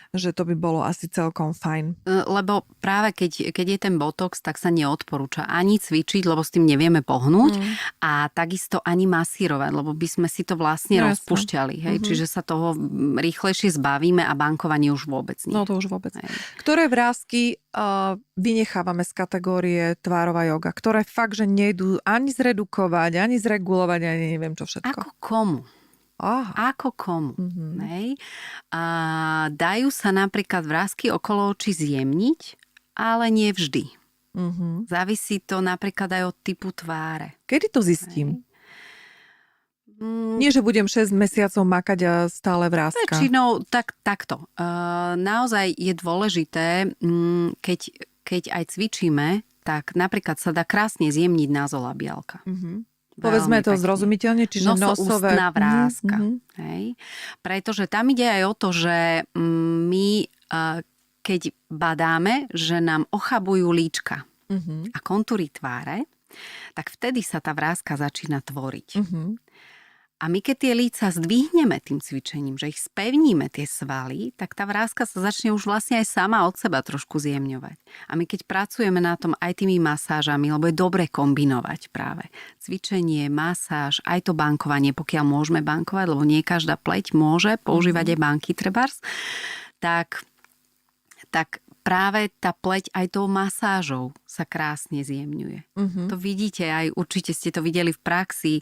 Že to by bolo asi celkom fajn. Lebo práve keď je ten botox, tak sa neodporúča ani cvičiť, lebo s tým nevieme pohnúť a takisto ani masírovať, lebo by sme si to vlastne rozpúšťali. Hej? Čiže sa toho rýchlejšie zbavíme a bankovanie už vôbec nie. No to už vôbec. Hej. Ktoré vrásky vynechávame z kategórie tvárová joga? Ktoré fakt, že nejdú ani zredukovať, ani zregulovať, ani neviem čo všetko. Ako komu? Aha. Ako komu. Hej? A dajú sa napríklad vrásky okolo očí zjemniť, ale nie vždy. Závisí to napríklad aj od typu tváre. Kedy to zistím? Nie, že budem 6 mesiacov makať a stále vrástka. Väčšinou takto. Naozaj je dôležité, keď aj cvičíme, tak napríklad sa dá krásne zjemniť názolabialka. Povedzme to zrozumiteľne, čiže nosové. Ústna vráska. Hej. Pretože tam ide aj o to, že my, keď badáme, že nám ochabujú líčka a kontúry tváre, tak vtedy sa tá vrástka začína tvoriť. A my keď tie líca zdvihneme tým cvičením, že ich spevníme tie svaly, tak tá vrástka sa začne už vlastne aj sama od seba trošku zjemňovať. A my keď pracujeme na tom aj tými masážami, lebo je dobre kombinovať práve cvičenie, masáž, aj to bankovanie, pokiaľ môžeme bankovať, lebo nie každá pleť môže používať aj banky trebárs, tak práve tá pleť aj tou masážou sa krásne zjemňuje. To vidíte aj, určite ste to videli v praxi,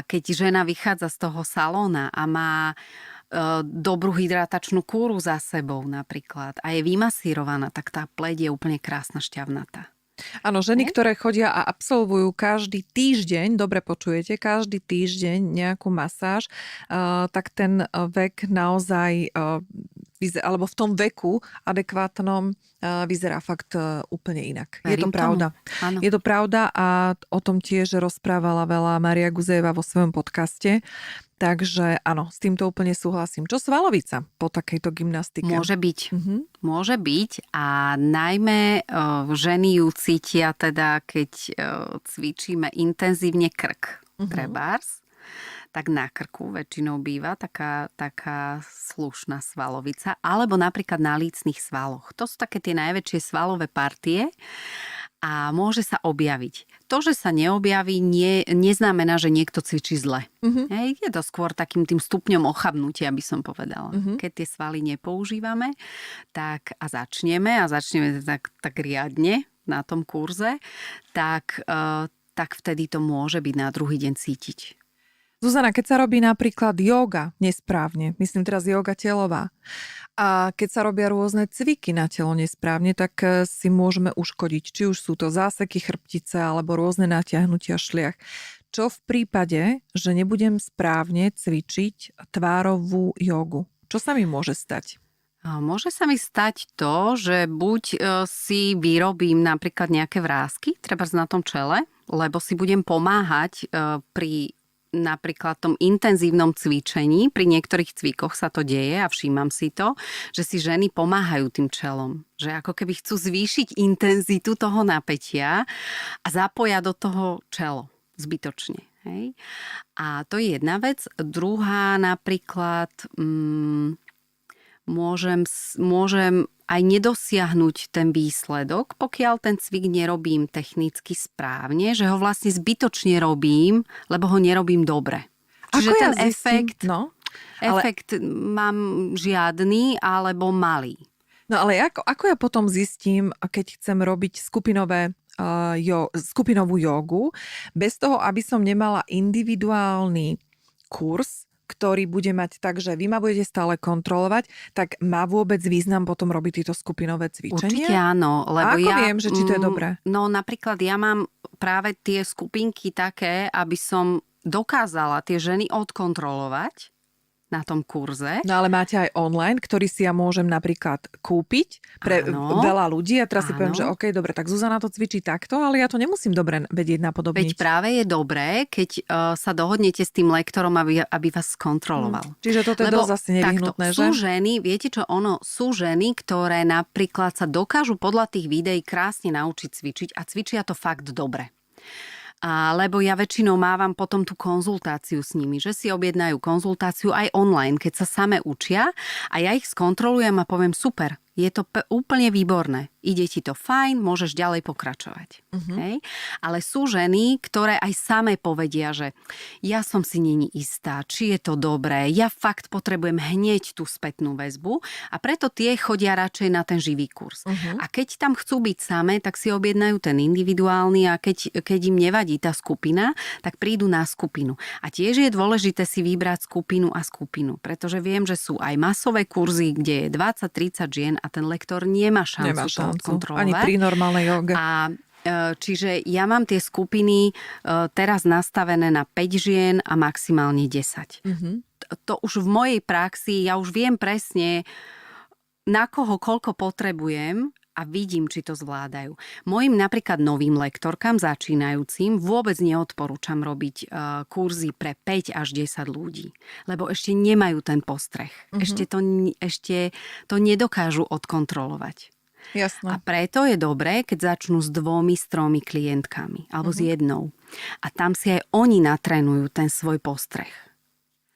keď žena vychádza z toho salóna a má dobrú hydratačnú kúru za sebou napríklad a je vymasírovaná, tak tá pleť je úplne krásna, šťavnatá. Áno, ženy, ktoré chodia a absolvujú každý týždeň, dobre počujete, každý týždeň nejakú masáž, tak ten vek naozaj alebo v tom veku adekvátnom vyzerá fakt úplne inak. Je to pravda. Je to pravda a o tom tiež rozprávala veľa Mária Guzejová vo svojom podcaste. Takže áno, s týmto úplne súhlasím. Čo svalovica po takejto gymnastike? Môže byť. Môže byť a najmä ženy ju cítia teda, keď cvičíme intenzívne krk. Trebárs. Tak na krku väčšinou býva taká slušná svalovica, alebo napríklad na lícnych svaloch. To sú také tie najväčšie svalové partie a môže sa objaviť. To, že sa neobjaví, neznamená, že niekto cvičí zle. Hej, je to skôr takým tým stupňom ochabnutia, by som povedala. Keď tie svaly nepoužívame tak a začneme tak riadne na tom kurze, tak vtedy to môže byť na druhý deň cítiť. Zuzana, keď sa robí napríklad joga nesprávne, myslím teraz joga telová, a keď sa robia rôzne cviky na telo nesprávne, tak si môžeme uškodiť, či už sú to záseky chrbtice alebo rôzne natiahnutia šliach. Čo v prípade, že nebudem správne cvičiť tvárovú jogu? Čo sa mi môže stať? Môže sa mi stať to, že buď si vyrobím napríklad nejaké vrásky, trebárs na tom čele, lebo si budem pomáhať pri napríklad tom intenzívnom cvičení, pri niektorých cvikoch sa to deje a všímam si to, že si ženy pomáhajú tým čelom. Že ako keby chcú zvýšiť intenzitu toho napätia a zapoja do toho čelo zbytočne. Hej? A to je jedna vec. Druhá napríklad môžem aj nedosiahnuť ten výsledok, pokiaľ ten cvik nerobím technicky správne, že ho vlastne zbytočne robím, lebo ho nerobím dobre. Čiže ten efekt mám žiadny alebo malý. No ale ako ja potom zistím, keď chcem robiť skupinovú jogu, bez toho, aby som nemala individuálny kurz ktorý bude mať tak, že vy ma budete stále kontrolovať, tak má vôbec význam potom robiť tieto skupinové cvičenia? Určite áno, lebo a ako ja... viem, že či to je dobré? No napríklad ja mám práve tie skupinky také, aby som dokázala tie ženy odkontrolovať na tom kurze. No ale máte aj online, ktorý si ja môžem napríklad kúpiť pre veľa ľudí. A teraz si poviem, že OK, dobre, tak Zuzana to cvičí takto, ale ja to nemusím dobre vedieť napodobniť. Veď práve je dobré, keď sa dohodnete s tým lektorom, aby vás skontroloval. Čiže toto je dosť asi nevyhnutné, že? Sú ženy, viete čo, sú ženy, ktoré napríklad sa dokážu podľa tých videí krásne naučiť cvičiť a cvičia to fakt dobre. Lebo ja väčšinou mávam potom tú konzultáciu s nimi, že si objednajú konzultáciu aj online, keď sa same učia a ja ich skontrolujem a poviem super, je to úplne výborné. Ide ti to fajn, môžeš ďalej pokračovať. Hej? Ale sú ženy, ktoré aj samé povedia, že ja som si není istá, či je to dobré, ja fakt potrebujem hneď tú spätnú väzbu a preto tie chodia radšej na ten živý kurz. A keď tam chcú byť samé, tak si objednajú ten individuálny a keď im nevadí tá skupina, tak prídu na skupinu. A tiež je dôležité si vybrať skupinu a skupinu, pretože viem, že sú aj masové kurzy, kde je 20-30 žien a ten lektor nemá šancu to odkontrolovať. Ani pri normálnej joge. Čiže ja mám tie skupiny teraz nastavené na 5 žien a maximálne 10. To už v mojej praxi, ja už viem presne, na koho koľko potrebujem a vidím, či to zvládajú. Mojim napríklad novým lektorkám, začínajúcim, vôbec neodporúčam robiť kurzy pre 5 až 10 ľudí, lebo ešte nemajú ten postreh. Ešte to nedokážu odkontrolovať. Jasné. A preto je dobré, keď začnú s 2-3 klientkami alebo s jednou. A tam si aj oni natrénujú ten svoj postreh.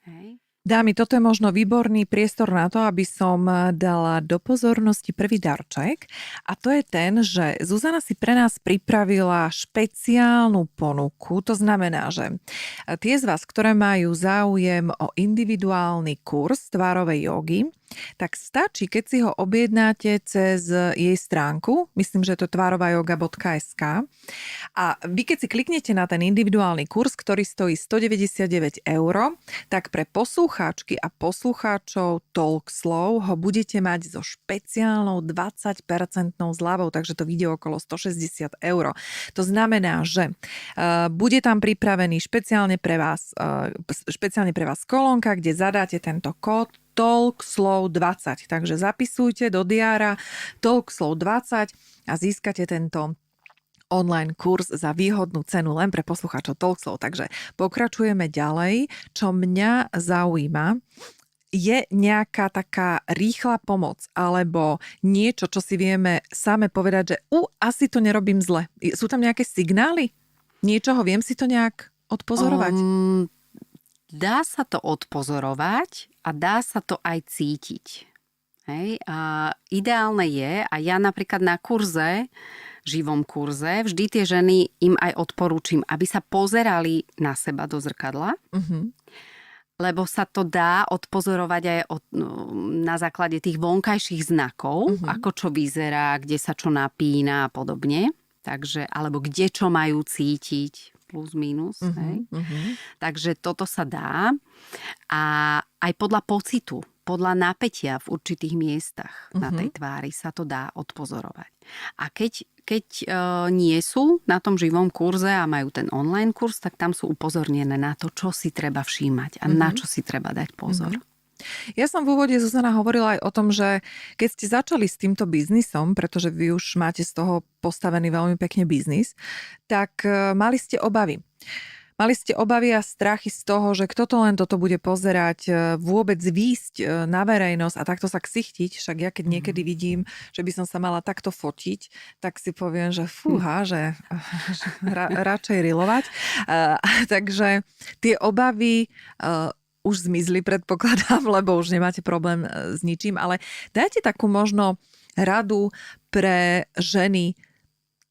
Hej. Dámy, toto je možno výborný priestor na to, aby som dala do pozornosti prvý darček. A to je ten, že Zuzana si pre nás pripravila špeciálnu ponuku. To znamená, že tie z vás, ktoré majú záujem o individuálny kurz tvárovej jogy, tak stačí, keď si ho objednáte cez jej stránku, myslím, že to je tvarovayoga.sk, a vy keď si kliknete na ten individuálny kurz, ktorý stojí 199 €, tak pre poslucháčky a poslucháčov Talkslow ho budete mať so špeciálnou 20% zľavou, takže to vyjde okolo 160 €. To znamená, že bude tam pripravený špeciálne pre vás kolónka, kde zadáte tento kód Talkslow20. Takže zapisujte do diára Talkslow20 a získate tento online kurz za výhodnú cenu len pre poslucháčov Talkslow. Takže pokračujeme ďalej. Čo mňa zaujíma, je nejaká taká rýchla pomoc alebo niečo, čo si vieme same povedať, že asi to nerobím zle. Sú tam nejaké signály? Niečoho viem si to nejak odpozorovať? Dá sa to odpozorovať a dá sa to aj cítiť. Hej? A ideálne je, a ja napríklad na kurze, živom kurze, vždy tie ženy im aj odporúčim, aby sa pozerali na seba do zrkadla, lebo sa to dá odpozorovať aj na základe tých vonkajších znakov, ako čo vyzerá, kde sa čo napína a podobne. Takže, alebo kde čo majú cítiť, plus, minus. Takže toto sa dá. A aj podľa pocitu, podľa napätia v určitých miestach na tej tvári sa to dá odpozorovať. A keď nie sú na tom živom kurze a majú ten online kurz, tak tam sú upozornené na to, čo si treba všímať a na čo si treba dať pozor. Ja som v úvode, Zuzana, hovorila aj o tom, že keď ste začali s týmto biznisom, pretože vy už máte z toho postavený veľmi pekne biznis, tak mali ste obavy. Mali ste obavy a strachy z toho, že kto to len toto bude pozerať, vôbec výjsť na verejnosť a takto sa ksichtiť. Však ja keď niekedy vidím, že by som sa mala takto fotiť, tak si poviem, že fúha, že radšej rilovať. Takže tie obavy už zmizli, predpokladám, lebo už nemáte problém s ničím, ale dajte takú možno radu pre ženy,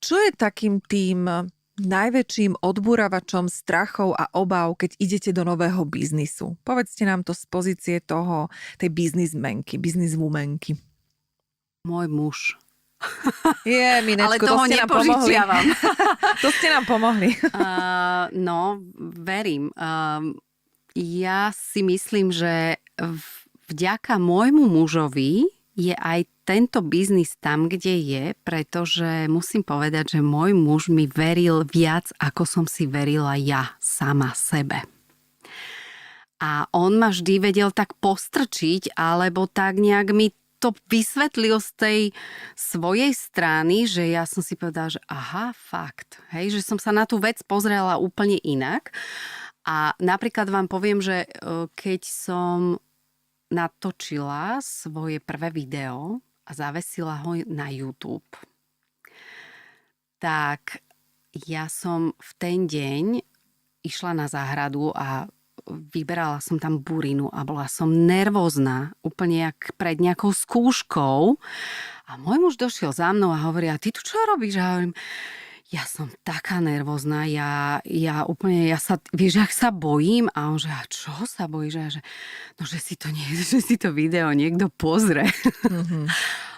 čo je takým tým najväčším odburavačom strachov a obáv, keď idete do nového biznisu? Povedzte nám to z pozície tej biznismenky, bizniswomanky. Môj muž. Minečku, ale toho nepožičiavam. To ste nám pomohli. No, verím. Ja si myslím, že vďaka môjmu mužovi je aj tento biznis tam, kde je, pretože musím povedať, že môj muž mi veril viac, ako som si verila ja sama sebe. A on ma vždy vedel tak postrčiť, alebo tak nejak mi to vysvetlil z tej svojej strany, že ja som si povedala, že aha, fakt. Hej, že som sa na tú vec pozrela úplne inak. A napríklad vám poviem, že keď som natočila svoje prvé video a zavesila ho na YouTube, tak ja som v ten deň išla na záhradu a vyberala som tam burinu a bola som nervózna, úplne jak pred nejakou skúškou. A môj muž došiel za mnou a hovorí, a ty tu čo robíš? A hovorím, ja som taká nervózna, ja sa, vieš, ak sa bojím? A on že, a čo sa bojíš? A ja, že si to video niekto pozrie. Mm-hmm.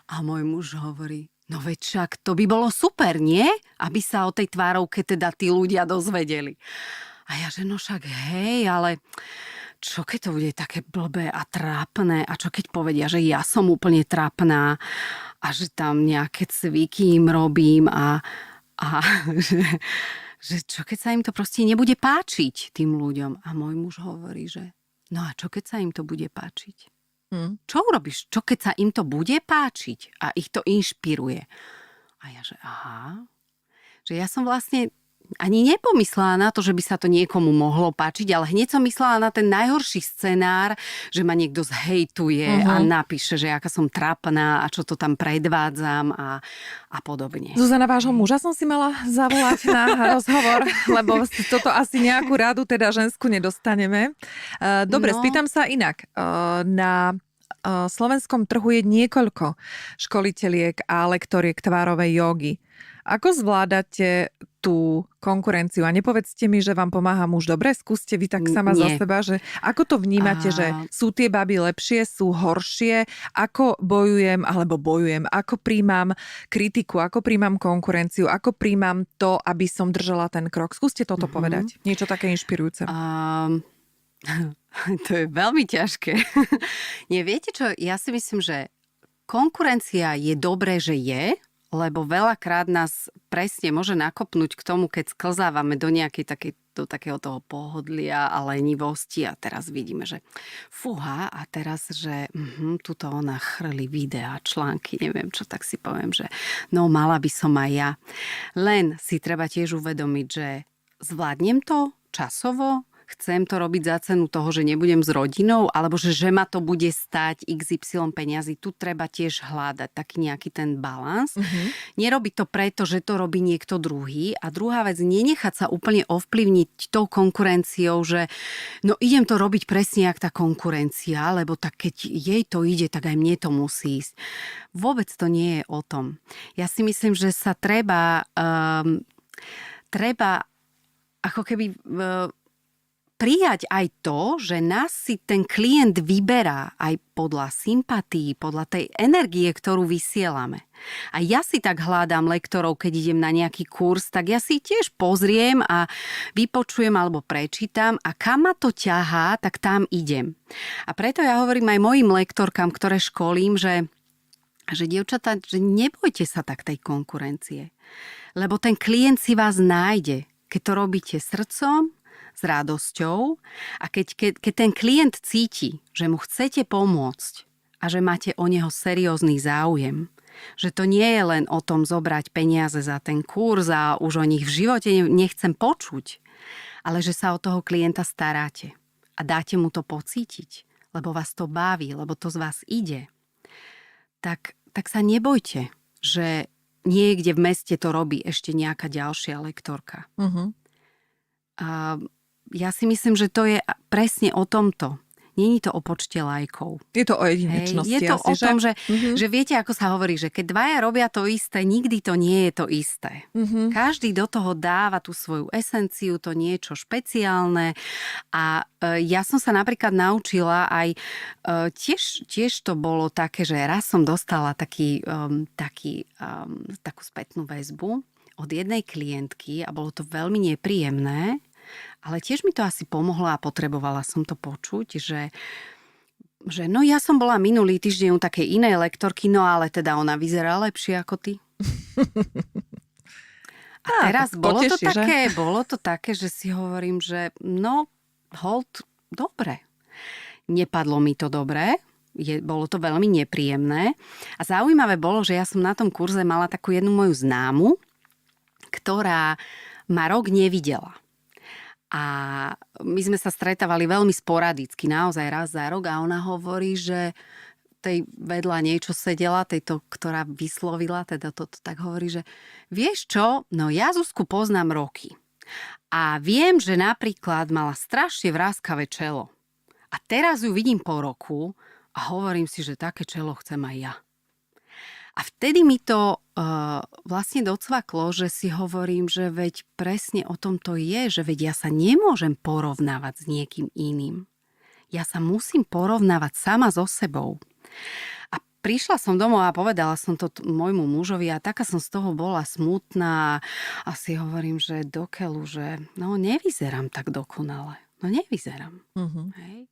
A môj muž hovorí, no veď však to by bolo super, nie? Aby sa o tej tvárovke teda tí ľudia dozvedeli. A ja, že no však hej, ale čo keď to bude také blbé a trápne? A čo keď povedia, že ja som úplne trápna a že tam nejaké cviky im robím a že čo keď sa im to proste nebude páčiť tým ľuďom. A môj muž hovorí, že no a čo keď sa im to bude páčiť? Čo urobíš? Čo keď sa im to bude páčiť a ich to inšpiruje? A ja, že aha. Že ja som vlastne ani nepomyslela na to, že by sa to niekomu mohlo páčiť, ale hneď som myslela na ten najhorší scenár, že ma niekto zhejtuje a napíše, že aká som trápna a čo to tam predvádzam a podobne. Zuzana, vášho muža som si mala zavolať na rozhovor, lebo toto asi nejakú radu teda ženskú nedostaneme. Dobre, spýtam sa inak. Na slovenskom trhu je niekoľko školiteliek a lektoriek tvárovej jógy. Ako zvládate tú konkurenciu? A nepovedzte mi, že vám pomáha muž. Dobre, skúste vy tak sama za seba, že ako to vnímate, že sú tie baby lepšie, sú horšie? Ako bojujem, ako príjmam kritiku, ako príjmam konkurenciu, ako príjmam to, aby som držala ten krok? Skúste toto povedať. Niečo také inšpirujúce. To je veľmi ťažké. Nie, viete čo? Ja si myslím, že konkurencia je dobré, že je, lebo veľakrát nás presne môže nakopnúť k tomu, keď sklzávame do nejakej do takého toho pohodlia a lenivosti a teraz vidíme, že fúha, a teraz, že tuto ona chrli videá, články, neviem čo, tak si poviem, že no mala by som aj ja. Len si treba tiež uvedomiť, že zvládnem to časovo, chcem to robiť za cenu toho, že nebudem s rodinou, alebo že ma to bude stáť XY peňazí. Tu treba tiež hľadať taký nejaký ten balans. Nerobiť to preto, že to robí niekto druhý. A druhá vec, nenechať sa úplne ovplyvniť tou konkurenciou, že no idem to robiť presne jak tá konkurencia, lebo tak keď jej to ide, tak aj mne to musí ísť. Vôbec to nie je o tom. Ja si myslím, že sa treba ako keby prijať aj to, že nás si ten klient vyberá aj podľa sympatí, podľa tej energie, ktorú vysielame. A ja si tak hľadám lektorov, keď idem na nejaký kurz, tak ja si tiež pozriem a vypočujem alebo prečítam a kam ma to ťahá, tak tam idem. A preto ja hovorím aj mojim lektorkám, ktoré školím, že dievčatá, že nebojte sa tak tej konkurencie. Lebo ten klient si vás nájde, keď to robíte srdcom, s radosťou a keď ten klient cíti, že mu chcete pomôcť a že máte o neho seriózny záujem, že to nie je len o tom zobrať peniaze za ten kurz a už o nich v živote nechcem počuť, ale že sa o toho klienta staráte a dáte mu to pocítiť, lebo vás to baví, lebo to z vás ide, tak sa nebojte, že niekde v meste to robí ešte nejaká ďalšia lektorka. A ja si myslím, že to je presne o tomto. Není to o počte lajkov. Je to o jedinečnosti. Je to asi, o tom, že viete, ako sa hovorí, že keď dvaja robia to isté, nikdy to nie je to isté. Každý do toho dáva tú svoju esenciu, to niečo špeciálne. A ja som sa napríklad naučila aj, tiež to bolo také, že raz som dostala takú spätnú väzbu od jednej klientky a bolo to veľmi nepríjemné. Ale tiež mi to asi pomohlo a potrebovala som to počuť, že no ja som bola minulý týždeň u takej inej lektorky, no ale teda ona vyzerá lepšie ako ty. A teraz poteší, bolo to také, že si hovorím, že no, hold, dobre. Nepadlo mi to dobre, bolo to veľmi nepríjemné. A zaujímavé bolo, že ja som na tom kurze mala takú jednu moju známu, ktorá ma rok nevidela. A my sme sa stretávali veľmi sporadicky, naozaj raz za rok a ona hovorí, že tej vedľa niečo sedela, tejto, ktorá vyslovila, teda toto tak hovorí, že vieš čo, no ja Zuzku poznám roky. A viem, že napríklad mala strašne vráskavé čelo. A teraz ju vidím po roku a hovorím si, že také čelo chcem aj ja. A vtedy mi to vlastne docvaklo, že si hovorím, že veď presne o tom to je, že veď ja sa nemôžem porovnávať s niekým iným. Ja sa musím porovnávať sama so sebou. A prišla som domov a povedala som to môjmu mužovi a taká som z toho bola smutná a si hovorím, že dokeľu, že no nevyzerám tak dokonale. No nevyzerám. Hej.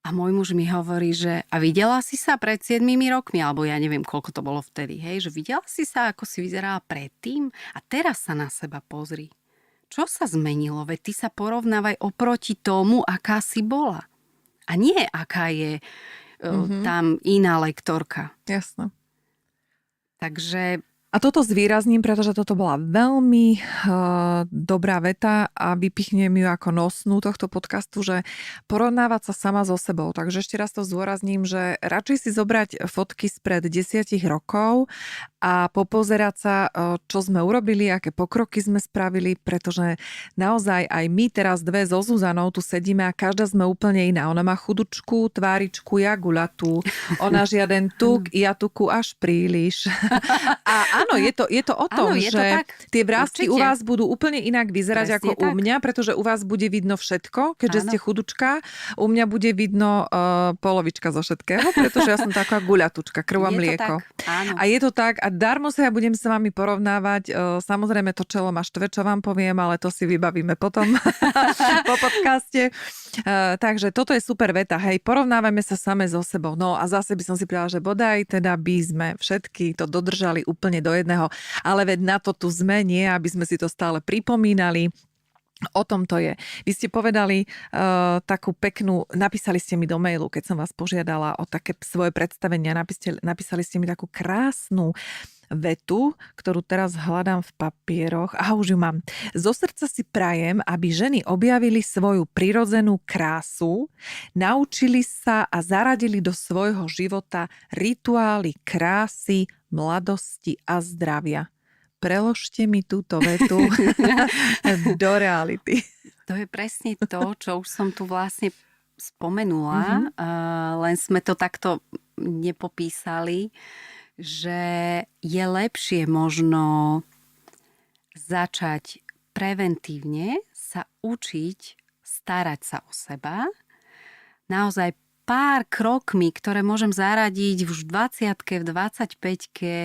A môj muž mi hovorí, že a videla si sa pred 7 rokmi, alebo ja neviem, koľko to bolo vtedy, hej, že videla si sa, ako si vyzerala predtým a teraz sa na seba pozri. Čo sa zmenilo? Veď ty sa porovnávaj oproti tomu, aká si bola. A nie, aká je tam iná lektorka. Jasné. Takže... A toto zvýrazním, pretože toto bola veľmi dobrá veta a vypichnem ju ako nosnú tohto podcastu, že porovnávať sa sama so sebou. Takže ešte raz to zdôrazním, že radšej si zobrať fotky spred 10 rokov a popozerať sa, čo sme urobili, aké pokroky sme spravili, pretože naozaj aj my teraz dve so Zuzanou tu sedíme a každá sme úplne iná. Ona má chudučku, tváričku, ja guľatú, ona žiaden tuk, ja tuku až príliš. A áno, je to o tom, že tie vrásky u vás budú úplne inak vyzerať ako u mňa, pretože u vás bude vidno všetko, keďže ste chudučka. U mňa bude vidno polovička zo všetkého, pretože ja som taká guľatučka, krv a mlieko. A je to tak a darmo sa ja budem s vami porovnávať. Samozrejme to čelo ma štve, čo vám poviem, ale to si vybavíme potom po podcaste. Takže toto je super veta. Hej, porovnávame sa same so sebou. No a zase by som si povedala, že bodaj teda by sme všetky to dodržali úplne do jedného. Ale veď na to tu sme, nie? Aby sme si to stále pripomínali. O tom to je. Vy ste povedali takú peknú, napísali ste mi do mailu, keď som vás požiadala o také svoje predstavenia, napísali ste mi takú krásnu vetu, ktorú teraz hľadám v papieroch. Aha, už ju mám. Zo srdca si prajem, aby ženy objavili svoju prirodzenú krásu, naučili sa a zaradili do svojho života rituály krásy, mladosti a zdravia. Preložte mi túto vetu do reality. To je presne to, čo už som tu vlastne spomenula, len sme to takto nepopísali, že je lepšie možno začať preventívne sa učiť starať sa o seba. Naozaj pár krokmi, ktoré môžem zaradiť už v 20-ke, v 25-ke,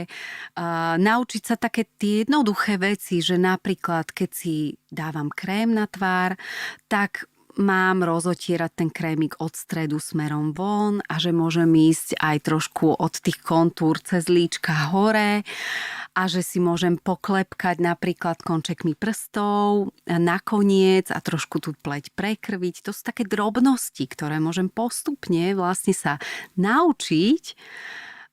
naučiť sa také tie jednoduché veci, že napríklad, keď si dávam krém na tvár, tak mám rozotierať ten krémik od stredu smerom von a že môžem ísť aj trošku od tých kontúr cez líčka hore a že si môžem poklepkať napríklad končekmi prstov nakoniec a trošku tú pleť prekrviť. To sú také drobnosti, ktoré môžem postupne vlastne sa naučiť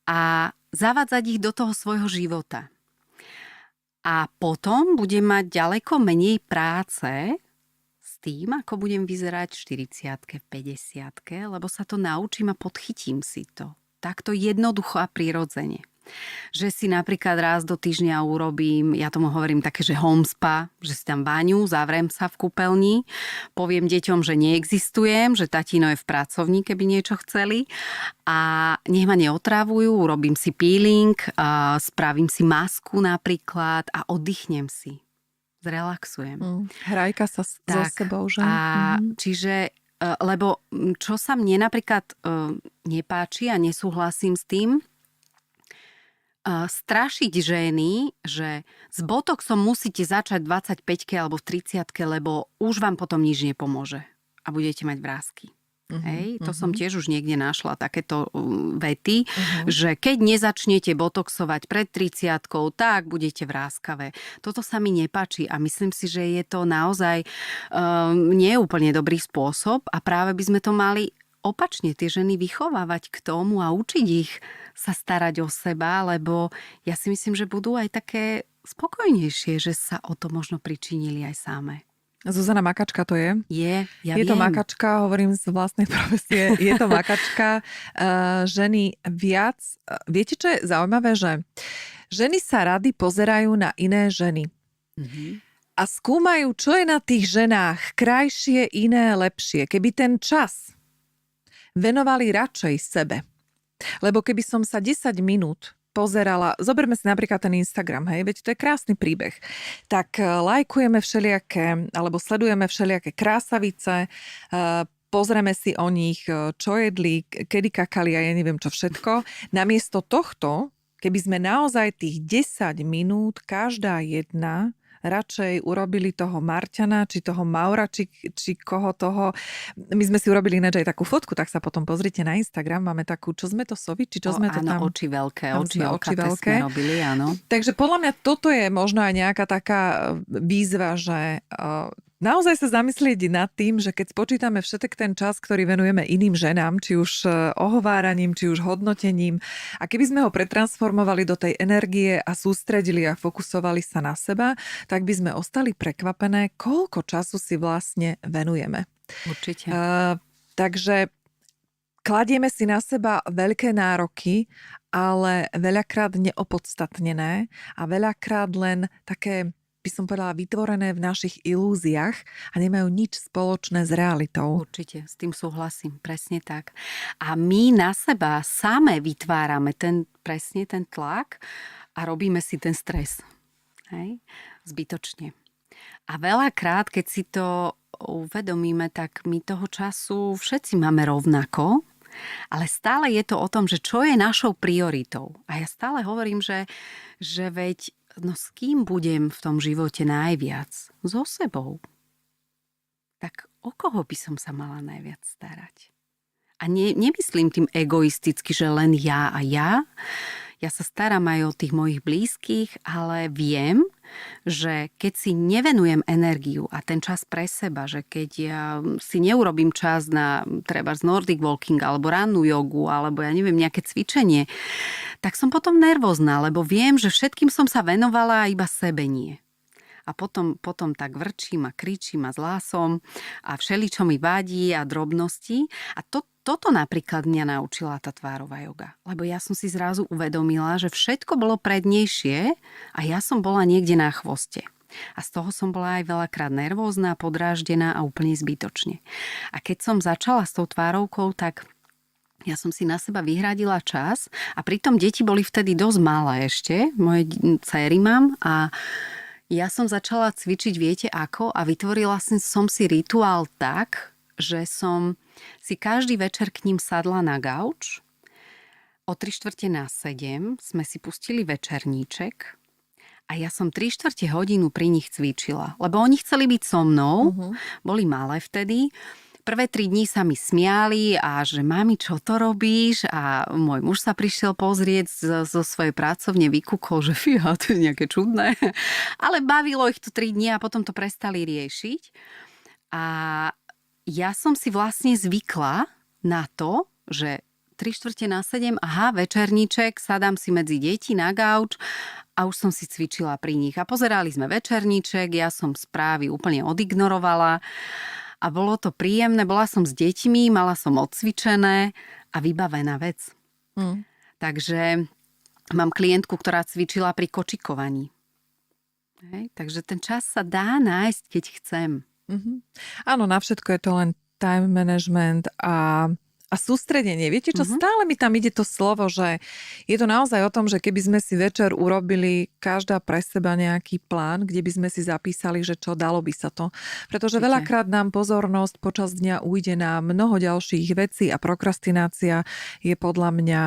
a zavádzať ich do toho svojho života. A potom budem mať ďaleko menej práce tým, ako budem vyzerať v 40-ke, v 50-ke, lebo sa to naučím a podchytím si to. Takto jednoducho a prirodzene. Že si napríklad raz do týždňa urobím, ja tomu hovorím také, že home spa, že si tam baňu, zavriem sa v kúpeľni, poviem deťom, že neexistujem, že tatino je v pracovni, keby niečo chceli a nech ma neotravujú, urobím si peeling, spravím si masku napríklad a oddychnem si. Zrelaxujem. Hrajka sa so sebou, že? Čiže, lebo čo sa mne napríklad nepáči a nesúhlasím s tým, Strašiť ženy, že s botoxom musíte začať 25 alebo v 30, lebo už vám potom nič nepomôže a budete mať vrásky. Hej, to som tiež už niekde našla takéto vety, že keď nezačnete botoxovať pred 30-kou, tak budete vráskavé. Toto sa mi nepáči a myslím si, že je to naozaj nie úplne dobrý spôsob a práve by sme to mali opačne tie ženy vychovávať k tomu a učiť ich sa starať o seba, lebo ja si myslím, že budú aj také spokojnejšie, že sa o to možno pričinili aj samé. Zuzana Makačka to je? Ja je to makačka, hovorím z vlastnej profesie, je to makačka. Ženy viac... Viete, čo je zaujímavé, že ženy sa rady pozerajú na iné ženy. A skúmajú, čo je na tých ženách krajšie, iné, lepšie. Keby ten čas venovali radšej sebe. Lebo keby som sa 10 minút pozerala, zoberme si napríklad ten Instagram, hej, veď to je krásny príbeh. Tak lajkujeme všelijaké, alebo sledujeme všelijaké krásavice, pozrieme si o nich, čo jedli, kedy kakali a ja neviem čo všetko. Namiesto tohto, keby sme naozaj tých 10 minút, každá jedna, radšej urobili toho Marťana, či toho Maura, či koho toho. My sme si urobili ináč aj takú fotku, tak sa potom pozrite na Instagram. Máme takú, čo sme to sovi, či čo sme to tam... Áno, oči veľké, oči veľké. Sme robili, áno. Takže podľa mňa toto je možno aj nejaká taká výzva, že naozaj sa zamyslieť nad tým, že keď spočítame všetek ten čas, ktorý venujeme iným ženám, či už ohováraním, či už hodnotením, a keby sme ho pretransformovali do tej energie a sústredili a fokusovali sa na seba, tak by sme ostali prekvapené, koľko času si vlastne venujeme. Určite. Takže kladieme si na seba veľké nároky, ale veľakrát neopodstatnené a veľakrát len také, by som povedala, vytvorené v našich ilúziách a nemajú nič spoločné s realitou. Určite, s tým súhlasím, presne tak. A my na seba same vytvárame presne ten tlak a robíme si ten stres. Hej? Zbytočne. A veľakrát, keď si to uvedomíme, tak my toho času všetci máme rovnako, ale stále je to o tom, že čo je našou prioritou. A ja stále hovorím, že veď no s kým budem v tom živote najviac? So sebou. Tak o koho by som sa mala najviac starať? A nemyslím tým egoisticky, že len ja a ja. Ja sa starám aj o tých mojich blízkych, ale viem, že keď si nevenujem energiu a ten čas pre seba, že keď ja si neurobím čas na trebárs Nordic walking alebo rannú jogu alebo ja neviem, nejaké cvičenie, tak som potom nervózna, lebo viem, že všetkým som sa venovala a iba sebe nie. A potom tak vrčím a kričím a zlá som a všeličo mi vadí a drobnosti. A toto napríklad mňa naučila tá tvárová joga. Lebo ja som si zrazu uvedomila, že všetko bolo prednejšie a ja som bola niekde na chvoste. A z toho som bola aj veľakrát nervózna, podráždená a úplne zbytočne. A keď som začala s tou tvárovkou, tak ja som si na seba vyhradila čas a pritom deti boli vtedy dosť malé ešte. Moje dcery mám a ja som začala cvičiť, viete ako? A vytvorila som si rituál tak, že som si každý večer k ním sadla na gauč. O 6:45 sme si pustili večerníček a ja som 3/4 hodinu pri nich cvičila. Lebo oni chceli byť so mnou, boli malé vtedy. Prvé 3 dní sa mi smiali a že mami, čo to robíš? A môj muž sa prišiel pozrieť zo svojej pracovne, vykúkol, že fíha, to je nejaké čudné. Ale bavilo ich to 3 dní a potom to prestali riešiť. A ja som si vlastne zvykla na to, že 6:45, aha, večerníček, sadám si medzi deti na gauč a už som si cvičila pri nich. A pozerali sme večerníček, ja som správy úplne odignorovala. A bolo to príjemné, bola som s deťmi, mala som odcvičené a vybavená vec. Takže mám klientku, ktorá cvičila pri kočikovaní. Hej, takže ten čas sa dá nájsť, keď chcem. Áno, na všetko je to len time management a sústredenie. Viete čo, stále mi tam ide to slovo, že je to naozaj o tom, že keby sme si večer urobili každá pre seba nejaký plán, kde by sme si zapísali, že čo dalo by sa to. Pretože veľakrát nám pozornosť počas dňa ujde na mnoho ďalších vecí a prokrastinácia je podľa mňa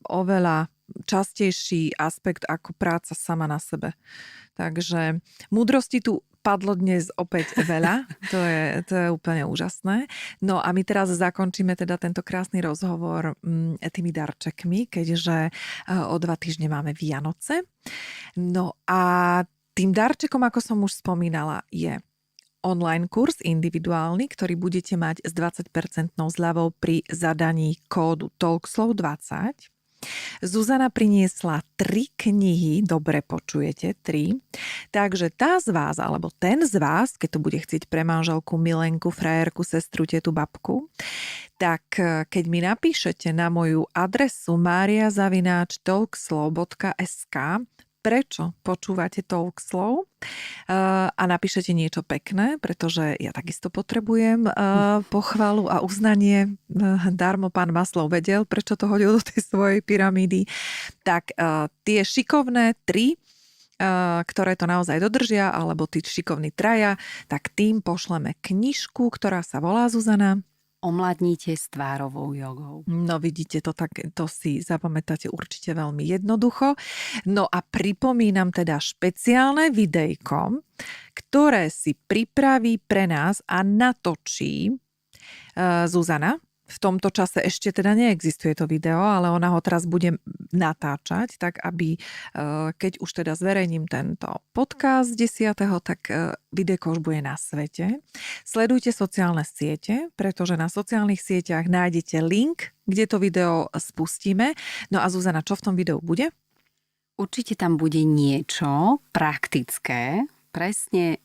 oveľa častejší aspekt ako práca sama na sebe. Takže múdrosti tu padlo dnes opäť veľa, to je úplne úžasné. No a my teraz zakončíme teda tento krásny rozhovor tými darčekmi, keďže o 2 týždne máme Vianoce. No a tým darčekom, ako som už spomínala, je online kurz individuálny, ktorý budete mať s 20% zľavou pri zadaní kódu TalkSlow20. Zuzana priniesla 3 knihy, dobre počujete, 3. Takže tá z vás, alebo ten z vás, keď to bude chcieť pre manželku, milenku, frajerku, sestru, tetu, babku, tak keď mi napíšete na moju adresu maria@talkslow.sk prečo počúvate Talkslow a napíšete niečo pekné, pretože ja takisto potrebujem pochvalu a uznanie. Darmo pán Maslow vedel, prečo to hodil do tej svojej pyramídy. Tak tie šikovné 3, ktoré to naozaj dodržia, alebo tí šikovní 3, tak tým pošleme knižku, ktorá sa volá, Zuzana? Omladnite s tvárovou jogou. No vidíte, to si zapamätáte určite veľmi jednoducho. No a pripomínam teda špeciálne videjko, ktoré si pripraví pre nás a natočí Zuzana. V tomto čase ešte teda neexistuje to video, ale ona ho teraz bude natáčať, tak aby, keď už teda zverejním tento podcast 10., tak videjko už bude na svete. Sledujte sociálne siete, pretože na sociálnych sieťach nájdete link, kde to video spustíme. No a Zuzana, čo v tom videu bude? Určite tam bude niečo praktické, presne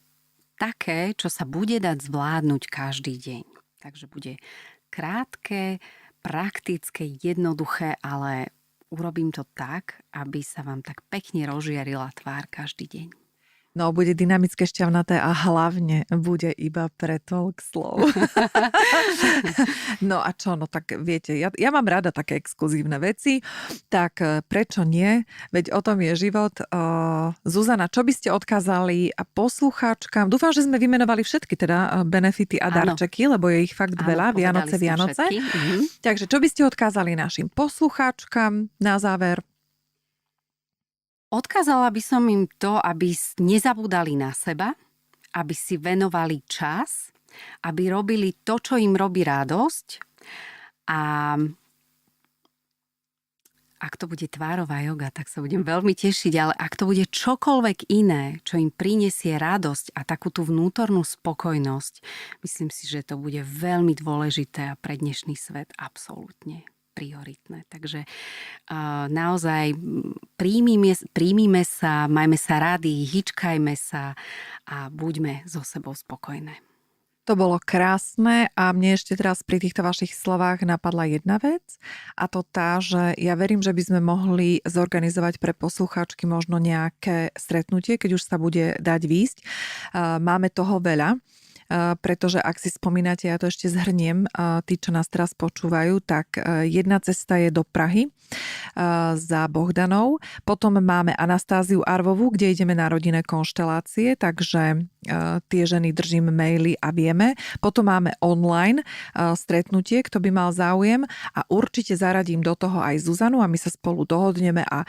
také, čo sa bude dať zvládnuť každý deň. Takže bude krátke, praktické, jednoduché, ale urobím to tak, aby sa vám tak pekne rozžiarila tvár každý deň. No, bude dynamické, šťavnaté a hlavne bude iba pre Talkslow. No a čo, no tak viete, ja mám rada také exkluzívne veci, tak prečo nie? Veď o tom je život. Zuzana, čo by ste odkázali poslucháčkam? Dúfam, že sme vymenovali všetky teda benefity a darčeky, lebo je ich fakt veľa, Vianoce. Takže čo by ste odkázali našim poslucháčkam na záver? Odkázala by som im to, aby nezabúdali na seba, aby si venovali čas, aby robili to, čo im robí radosť. A ak to bude tvárová joga, tak sa budem veľmi tešiť, ale ak to bude čokoľvek iné, čo im prinesie radosť a takú tú vnútornú spokojnosť, myslím si, že to bude veľmi dôležité a pre dnešný svet absolútne prioritné. Takže naozaj príjmime sa, majme sa rady, hýčkajme sa a buďme so sebou spokojné. To bolo krásne a mne ešte teraz pri týchto vašich slovách napadla jedna vec a to tá, že ja verím, že by sme mohli zorganizovať pre poslucháčky možno nejaké stretnutie, keď už sa bude dať výjsť. Máme toho veľa. Pretože ak si spomínate, ja to ešte zhrniem, tí, čo nás teraz počúvajú, tak jedna cesta je do Prahy za Bohdanou. Potom máme Anastáziu Arvovú, kde ideme na rodinné konštelácie, takže tie ženy držím maily a vieme. Potom máme online stretnutie, kto by mal záujem a určite zaradím do toho aj Zuzanu a my sa spolu dohodneme a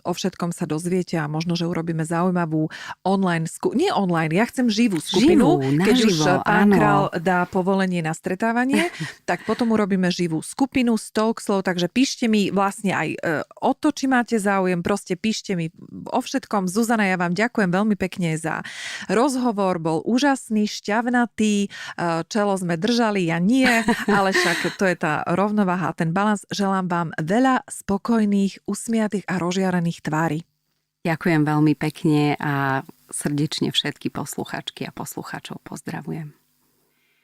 o všetkom sa dozviete a možno, že urobíme zaujímavú online, nie online, ja chcem živú skupinu, keď už pán Král dá povolenie na stretávanie, tak potom urobíme živú skupinu z Talkslow, takže píšte mi vlastne aj o to, či máte záujem, proste píšte mi o všetkom. Zuzana, ja vám ďakujem veľmi pekne za rozhovor, bol úžasný, šťavnatý, čelo sme držali, ja nie, ale však to je tá rovnováha a ten balans. Želám vám veľa spokojných, usmiatých a rozžiarených tvári. Ďakujem veľmi pekne a srdečne všetky posluchačky a posluchačov pozdravujem.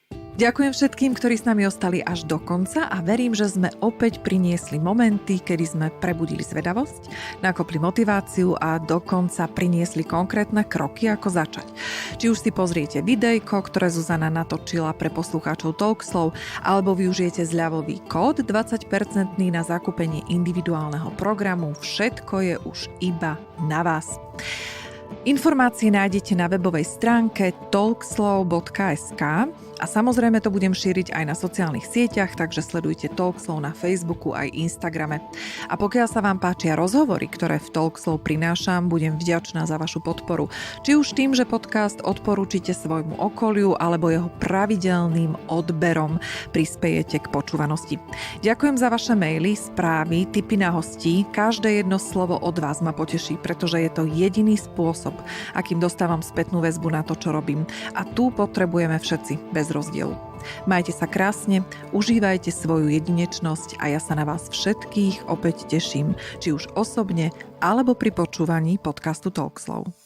Ďakujem všetkým, ktorí s nami ostali až do konca a verím, že sme opäť priniesli momenty, kedy sme prebudili zvedavosť, nakopli motiváciu a dokonca priniesli konkrétne kroky, ako začať. Či už si pozriete videjko, ktoré Zuzana natočila pre poslucháčov Talkslow, alebo využijete zľavový kód 20% na zakúpenie individuálneho programu, všetko je už iba na vás. Informácie nájdete na webovej stránke talkslow.sk a samozrejme to budem šíriť aj na sociálnych sieťach, takže sledujte Talkslow na Facebooku aj Instagrame. A pokiaľ sa vám páčia rozhovory, ktoré v Talkslow prinášam, budem vďačná za vašu podporu. Či už tým, že podcast odporúčite svojmu okoliu, alebo jeho pravidelným odberom prispejete k počúvanosti. Ďakujem za vaše maily, správy, tipy na hostí. Každé jedno slovo od vás ma poteší, pretože je to jediný spôsob, akým dostávam spätnú väzbu na to, čo robím. A tu potrebujeme všetci, bez rozdielu. Majte sa krásne, užívajte svoju jedinečnosť a ja sa na vás všetkých opäť teším, či už osobne, alebo pri počúvaní podcastu Talkslow.